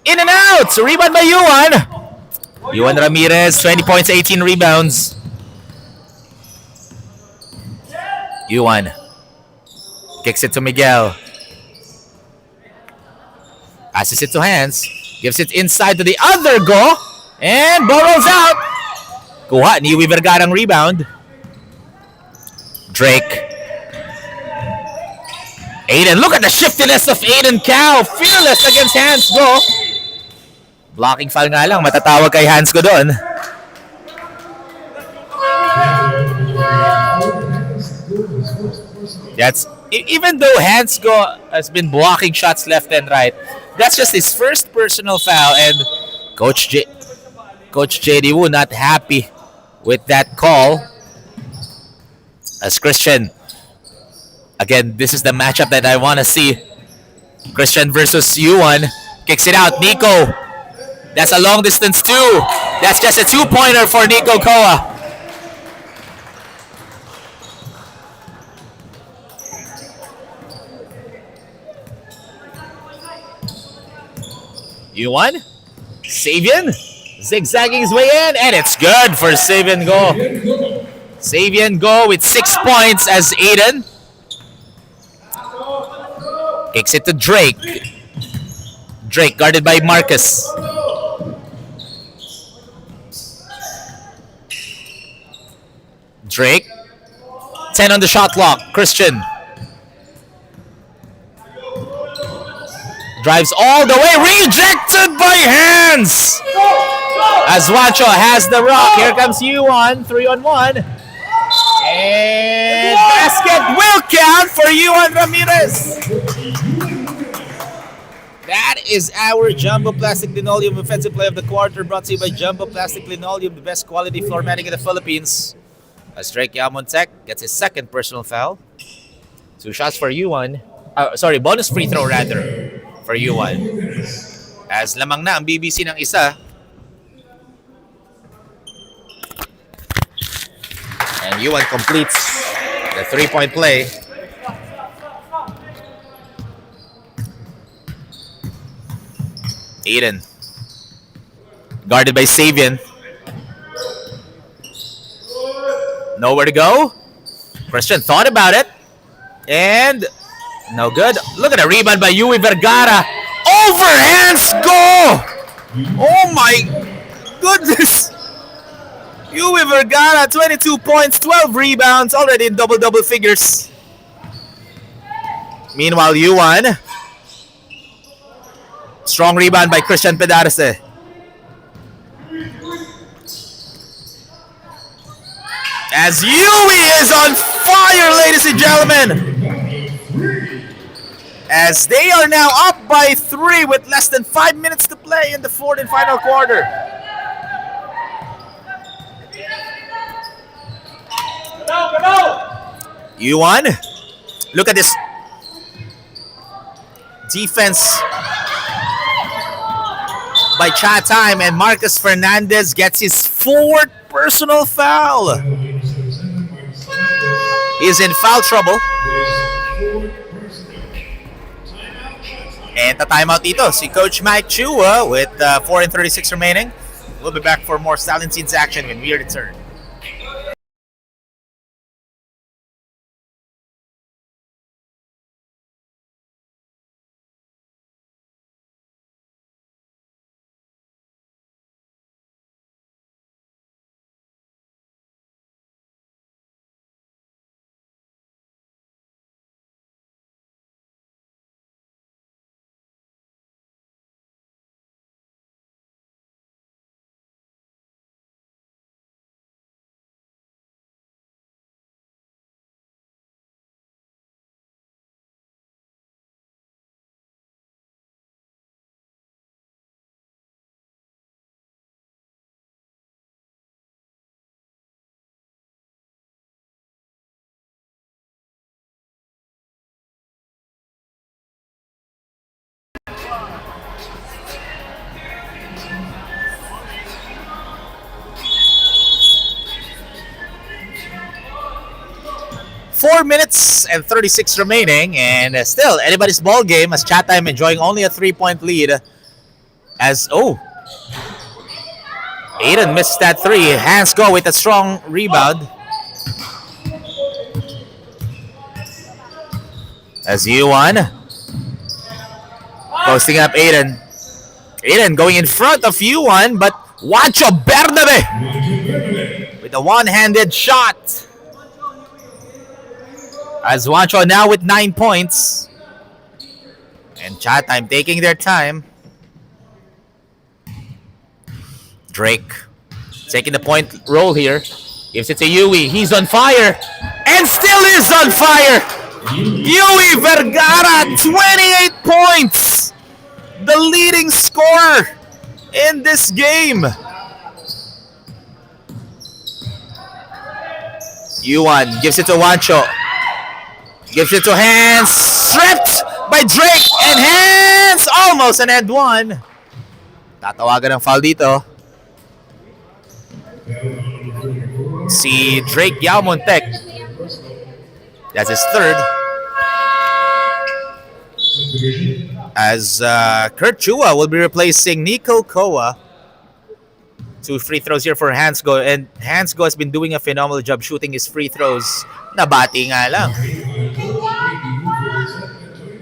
in and out. Rebound by Yuan. Yuan Ramirez, 20 points, 18 rebounds. Yuan kicks it to Miguel. Passes it to Hans. Gives it inside to the other Go. And ball rolls out. Kuha ni Yui Vergara ang rebound. Drake. Aiden. Look at the shiftiness of Aiden Cow. Fearless against Hans Go. Blocking foul nga lang. Matatawag kay Hans Go doon. That's even though Hans Go has been blocking shots left and right, that's just his first personal foul, and Coach JD Wu not happy with that call. As Christian, again, this is the matchup that I want to see. Christian versus Yuan. Kicks it out. Nico. That's a long distance too. That's just a 2-pointer for Nico Koa. Yuan. Savian. Zigzagging his way in. And it's good for Savian Go. Savian Go with 6 points as Aiden kicks it to Drake. Drake guarded by Marcus. Drake. 10 on the shot clock. Christian. Drives all the way. Rejected by hands. As Juancho has the rock. Here comes Yuan. 3-on-1. And basket will count for Yuan Ramirez. That is our Jumbo Plastic Linoleum offensive play of the quarter, brought to you by Jumbo Plastic Linoleum, the best quality floor matting in the Philippines. As Drake Yamontek gets his second personal foul. 2 shots for Yuan. Bonus free throw rather for Yuan. As lamang na ang BBC ng isa. And Yuan completes the 3-point play. Aiden. Guarded by Savian. Nowhere to go. Christian thought about it. And no good. Look at the rebound by Yui Vergara. Overhands go! Oh my goodness! Yui Vergara, 22 points, 12 rebounds, already in double figures. Meanwhile, Yuan. Strong rebound by Christian Pedarce. As Yui is on fire, ladies and gentlemen. As they are now up by 3 with less than 5 minutes to play in the fourth and final quarter. Yuan, look at this defense by Chatime, and Marcus Fernandez gets his 4th personal foul. He's in foul trouble. And the timeout dito, si Coach Mike Chua with 4:36 remaining. We'll be back for more Stallion Scenes action when we return. Four minutes and 36 remaining, and still anybody's ball game as Chatime enjoying only a 3-point lead. As Aiden missed that 3. Hands go with a strong rebound. As Yuan posting up Aiden. Aiden going in front of Yuan, but Juancho Bernabe with a one-handed shot. As Juancho now with 9 points. And Chatime taking their time. Drake taking the point roll here. Gives it to Yui. He's on fire. And still is on fire. Yui Vergara, 28 points. The leading scorer in this game. Yuan gives it to Juancho. Gives it to Hands. Stripped by Drake. And Hands almost an and one. Tatawagan ng foul dito. Si Drake Yalmontek. That's his 3rd. As Kurt Chua will be replacing Nico Koa. 2 free throws here for Hansgo, and Hansgo has been doing a phenomenal job shooting his free throws. Nabati nga lang.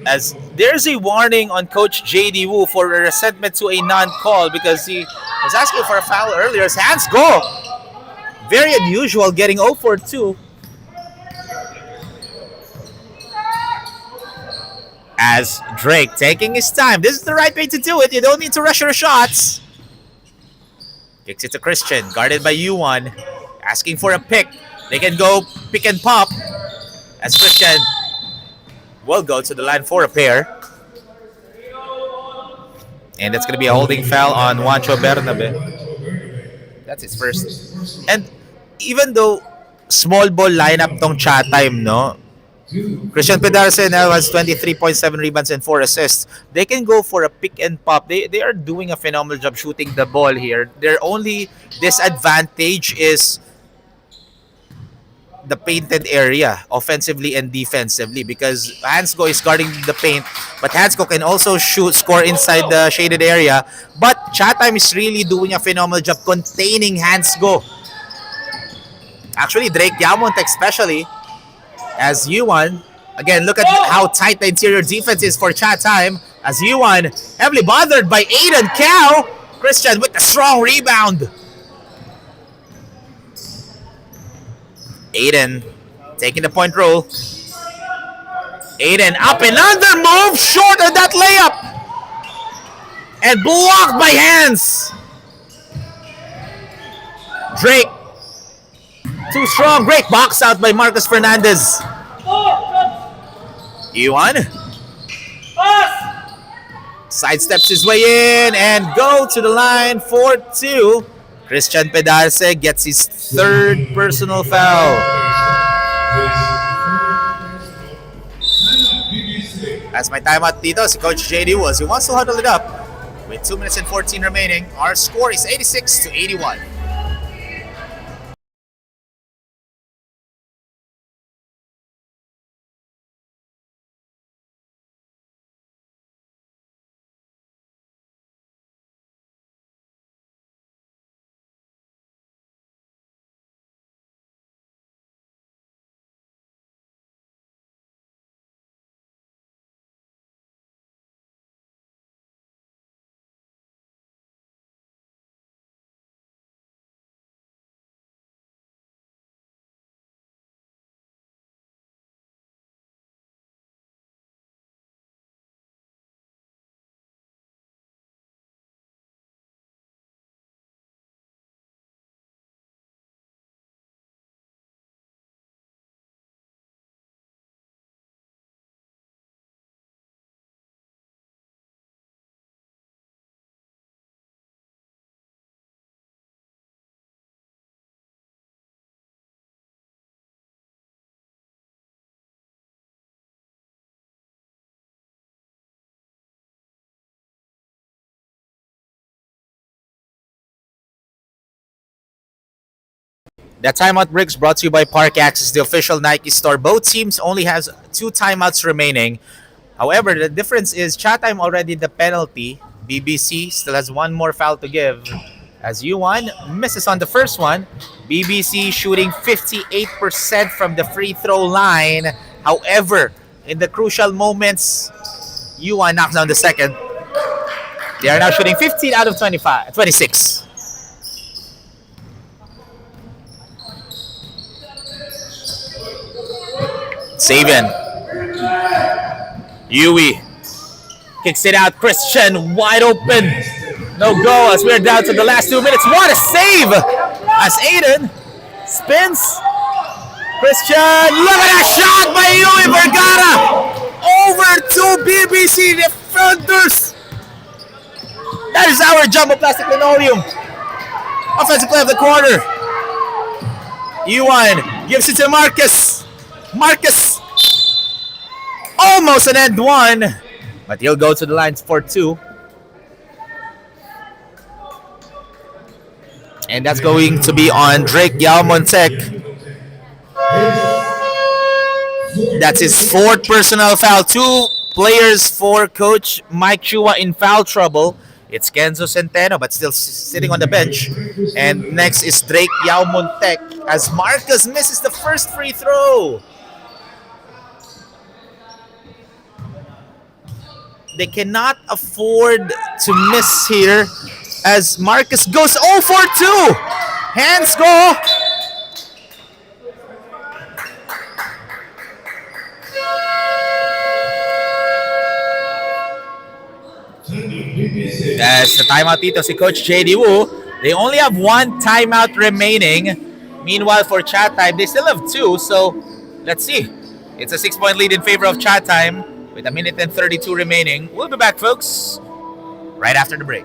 As there's a warning on Coach JD Wu for a resentment to a non-call because he was asking for a foul earlier. As Hansgo, very unusual, getting 0 for 2. As Drake taking his time. This is the right way to do it. You don't need to rush your shots. Kicks it to Christian, guarded by Yuan. Asking for a pick. They can go pick and pop. As Christian will go to the line for a pair. And that's going to be a holding foul on Juancho Bernabe. That's his first. And even though small ball lineup tong Chatime, no? Christian Pedarce now has 23.7 rebounds and 4 assists. They can go for a pick and pop. They are doing a phenomenal job shooting the ball here. Their only disadvantage is the painted area, offensively and defensively, because Hansgo is guarding the paint, but Hansgo can also score inside the shaded area. But Chatime is really doing a phenomenal job containing Hansgo. Actually, Drake Yamont especially. As Yuan, again, look at how tight the interior defense is for Chatime. As Yuan, heavily bothered by Aiden Cow. Christian with a strong rebound. Aiden taking the point roll. Aiden up and under, move short of that layup. And blocked by hands. Drake. Too strong. Great box out by Marcus Fernandez. Yuan sidesteps his way in and go to the line for 2. Christian Pedarce gets his 3rd personal foul. As my timeout dito, si Coach JD was, he wants to huddle it up with 2 minutes and 14 remaining. Our score is 86-81. That timeout break is brought to you by Park Access, the official Nike store. Both teams only has 2 timeouts remaining. However, the difference is Chatime already the penalty. BBC still has 1 more foul to give. As Yuan misses on the first one, BBC shooting 58% from the free throw line. However, in the crucial moments, Yuan knocks down the second. They are now shooting 15 out of 26. Sabian. Yui kicks it out. Christian wide open. No go as we're down to the last 2 minutes. What a save! As Aiden spins. Christian, look at that shot by Yui Vergara. Over to BBC defenders. That is our jumbo plastic linoleum. Offensive play of the quarter. Yuan gives it to Marcus. Marcus almost an end one, but he'll go to the lines for 2. And that's going to be on Drake Yalmontek. That's his 4th personal foul. 2 players for Coach Mike Chua in foul trouble. It's Kenzo Centeno, but still sitting on the bench. And next is Drake Yao Montek as Marcus misses the first free throw. They cannot afford to miss here as Marcus goes 0 for 2. Hands go. As the timeout dito si Coach JD Wu. They only have one timeout remaining. Meanwhile, for Chatime, they still have two. So, let's see. It's a 6-point lead in favor of Chatime with a minute and 32 remaining. We'll be back, folks, right after the break.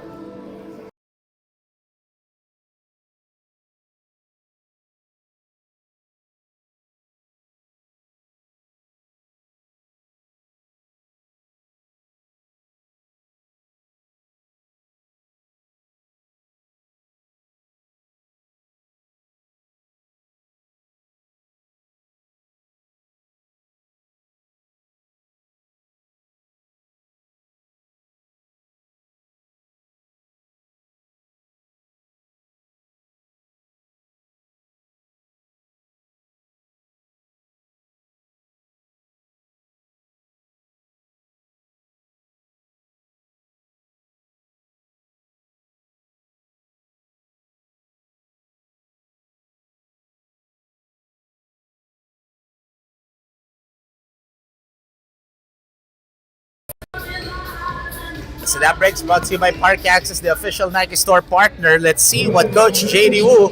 So that break's brought to you by Park Access, the official Nike store partner. Let's see what Coach JD Wu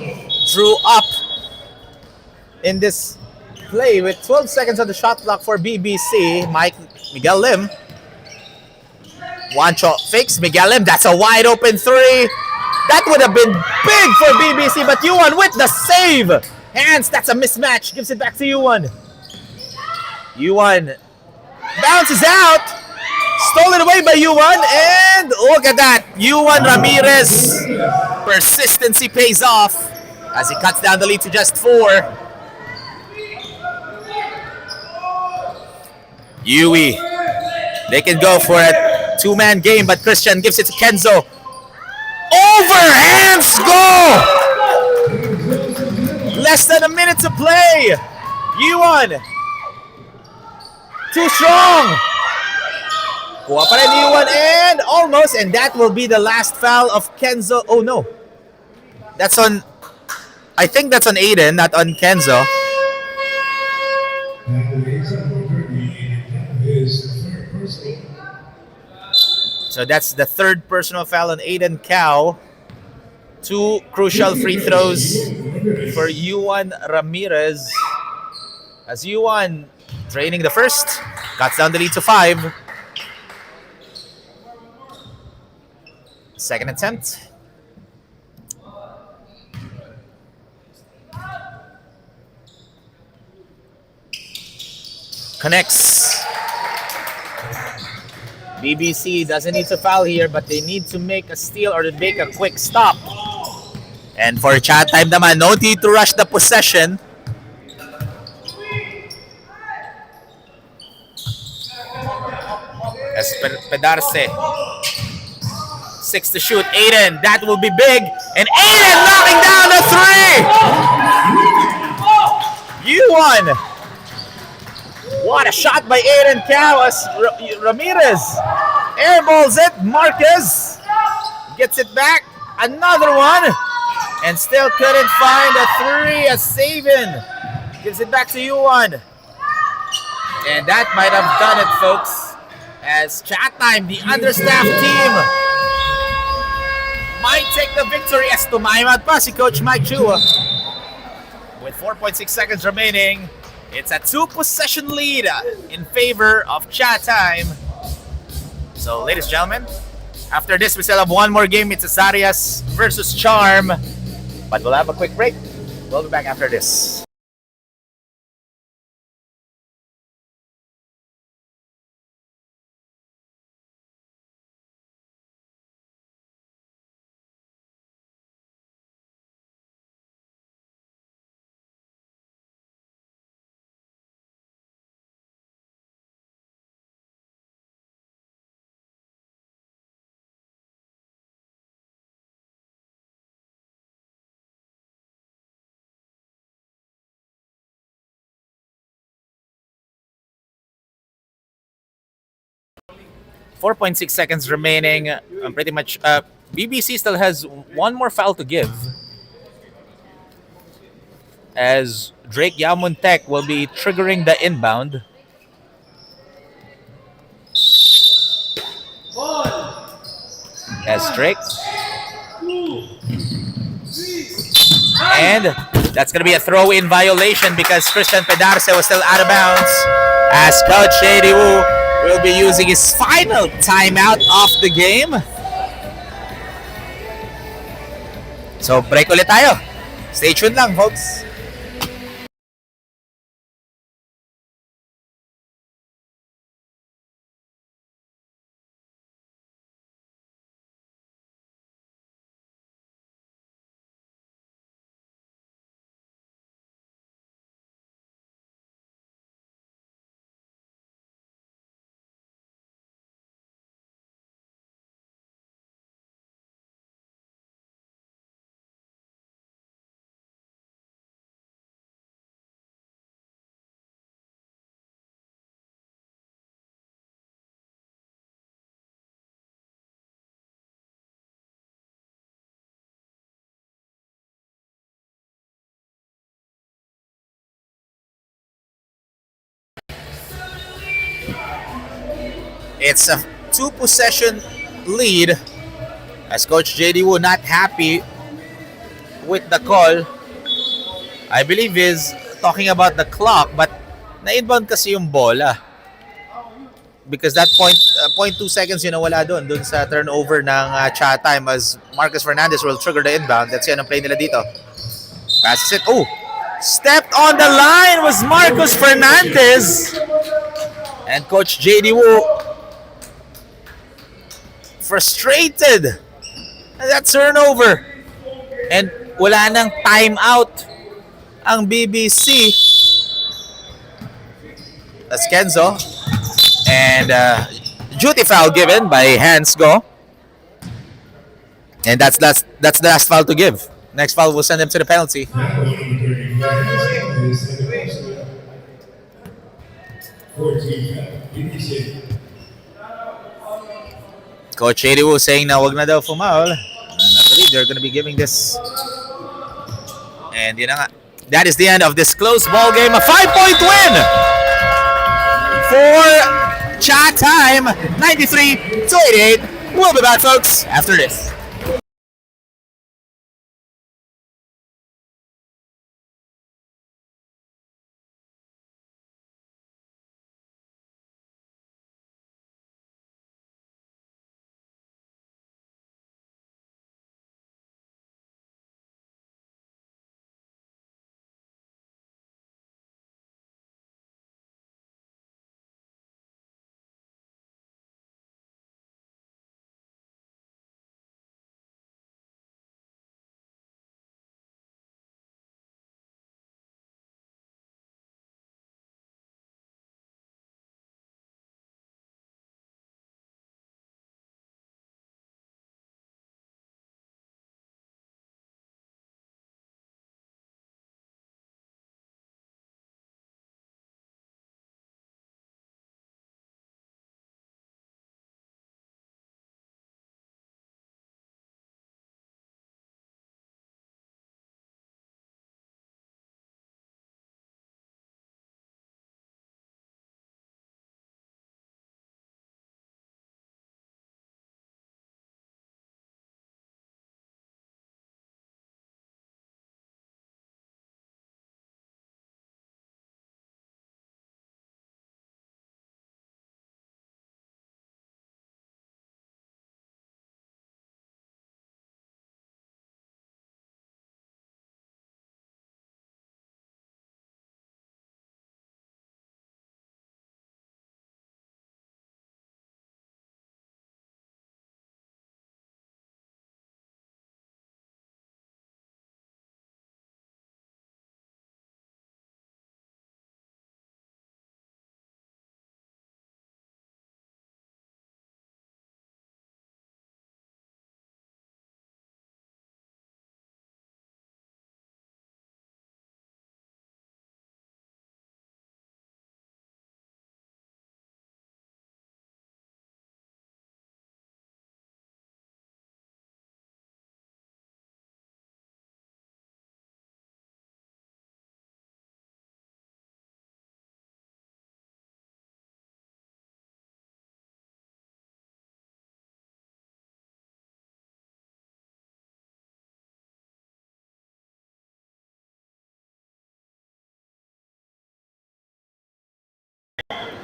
drew up in this play with 12 seconds on the shot clock for BBC. Miguel Lim. Juancho fakes Miguel Lim. That's a wide open three. That would have been big for BBC, but Yuan with the save. Hands, that's a mismatch. Gives it back to Yuan. Yuan bounces out. Stolen away by Yuan, and look at that. Yuan Ramirez. Persistency pays off as he cuts down the lead to just 4. Yui. They can go for a 2-man game, but Christian gives it to Kenzo. Overhands go! Less than a minute to play. Yuan. Too strong. Kuha pa rin Yuan and almost, and that will be the last foul of Kenzo. Oh no. That's on, I think that's on Aiden, not on Kenzo. So that's the third personal foul on Aiden Cao. 2 crucial free throws for Yuan Ramirez. As Yuan draining the first, cuts down the lead to 5. Second attempt. Connects. BBC doesn't need to foul here, but they need to make a steal or to make a quick stop. And for Chatime naman, no need to rush the possession. As Pedarce. 6 to shoot. Aiden, that will be big. And Aiden knocking down the 3! Yuan. What a shot by Aiden Cao as Ramirez airballs it. Marquez gets it back. Another one. And still couldn't find a 3 as Sabin gives it back to Yuan. And that might have done it, folks. As Chatime, the understaffed team, might take the victory as tumaimad pa si Coach Mike Chua. With 4.6 seconds remaining, it's a 2-possession lead in favor of Chatime. So, ladies and gentlemen, after this, we still have one more game. It's Azarias versus Charm. But we'll have a quick break. We'll be back after this. 4.6 seconds remaining. Pretty much, BBC still has one more foul to give, as Drake Yamuntek will be triggering the inbound. As Drake. And that's going to be a throw-in violation because Christian Pedarce was still out of bounds. As Coach Shady Wu will be using his final timeout of the game. So break ulit tayo. Stay tuned lang, folks. It's a two-possession lead as Coach JD Wu not happy with the call. I believe is talking about the clock, but na-inbound kasi yung bola. Because that point 2 seconds yun nawala dun sa turnover ng Chatime as Marcus Fernandez will trigger the inbound. That's yan ang play nila dito. Passes it. Oh! Stepped on the line was Marcus Fernandez. And Coach JD Wu frustrated at that turnover. And wala nang timeout ang BBC. That's Kenzo. And duty foul given by Hans Go. And that's the last foul to give. Next foul will send him to the penalty. Coach Eddie was saying na wag na daw fumaul. And I believe they're going to be giving this. And yun na nga. That is the end of this close ball game. A 5-point win for Chatime, 93-88. We'll be back, folks, after this.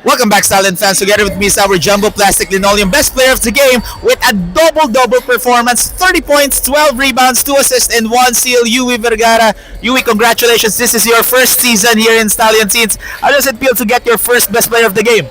Welcome back, Stallion fans. Together with me is our Jumbo Plastic Linoleum best player of the game with a double-double performance. 30 points, 12 rebounds, 2 assists, and 1 steal. Yui Vergara. Yui, congratulations. This is your first season here in Stallion Teens. How does it feel to get your first best player of the game?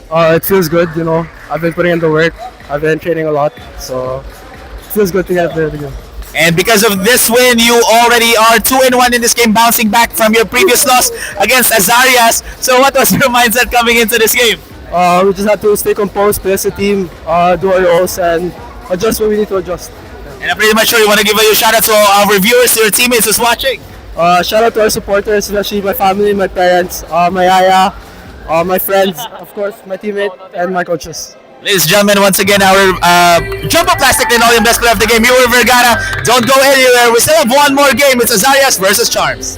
It feels good, you know. I've been putting in the work. I've been training a lot, so it feels good to get there again. And because of this win, you already are 2-1 in this game, bouncing back from your previous loss against Azarias. So what was your mindset coming into this game? We just have to stay composed, play as a team, do our roles, and adjust when we need to adjust. And I'm pretty much sure you want to give a shout out to our viewers, to your teammates who's watching. Shout out to our supporters, especially my family, my parents, my yaya, my friends, of course, my teammate, and my coaches. Ladies and gentlemen, once again, our Jumbo Plastic Linoleum best player of the game, Yui Vergara. Don't go anywhere. We still have one more game. It's Azarias versus Charms.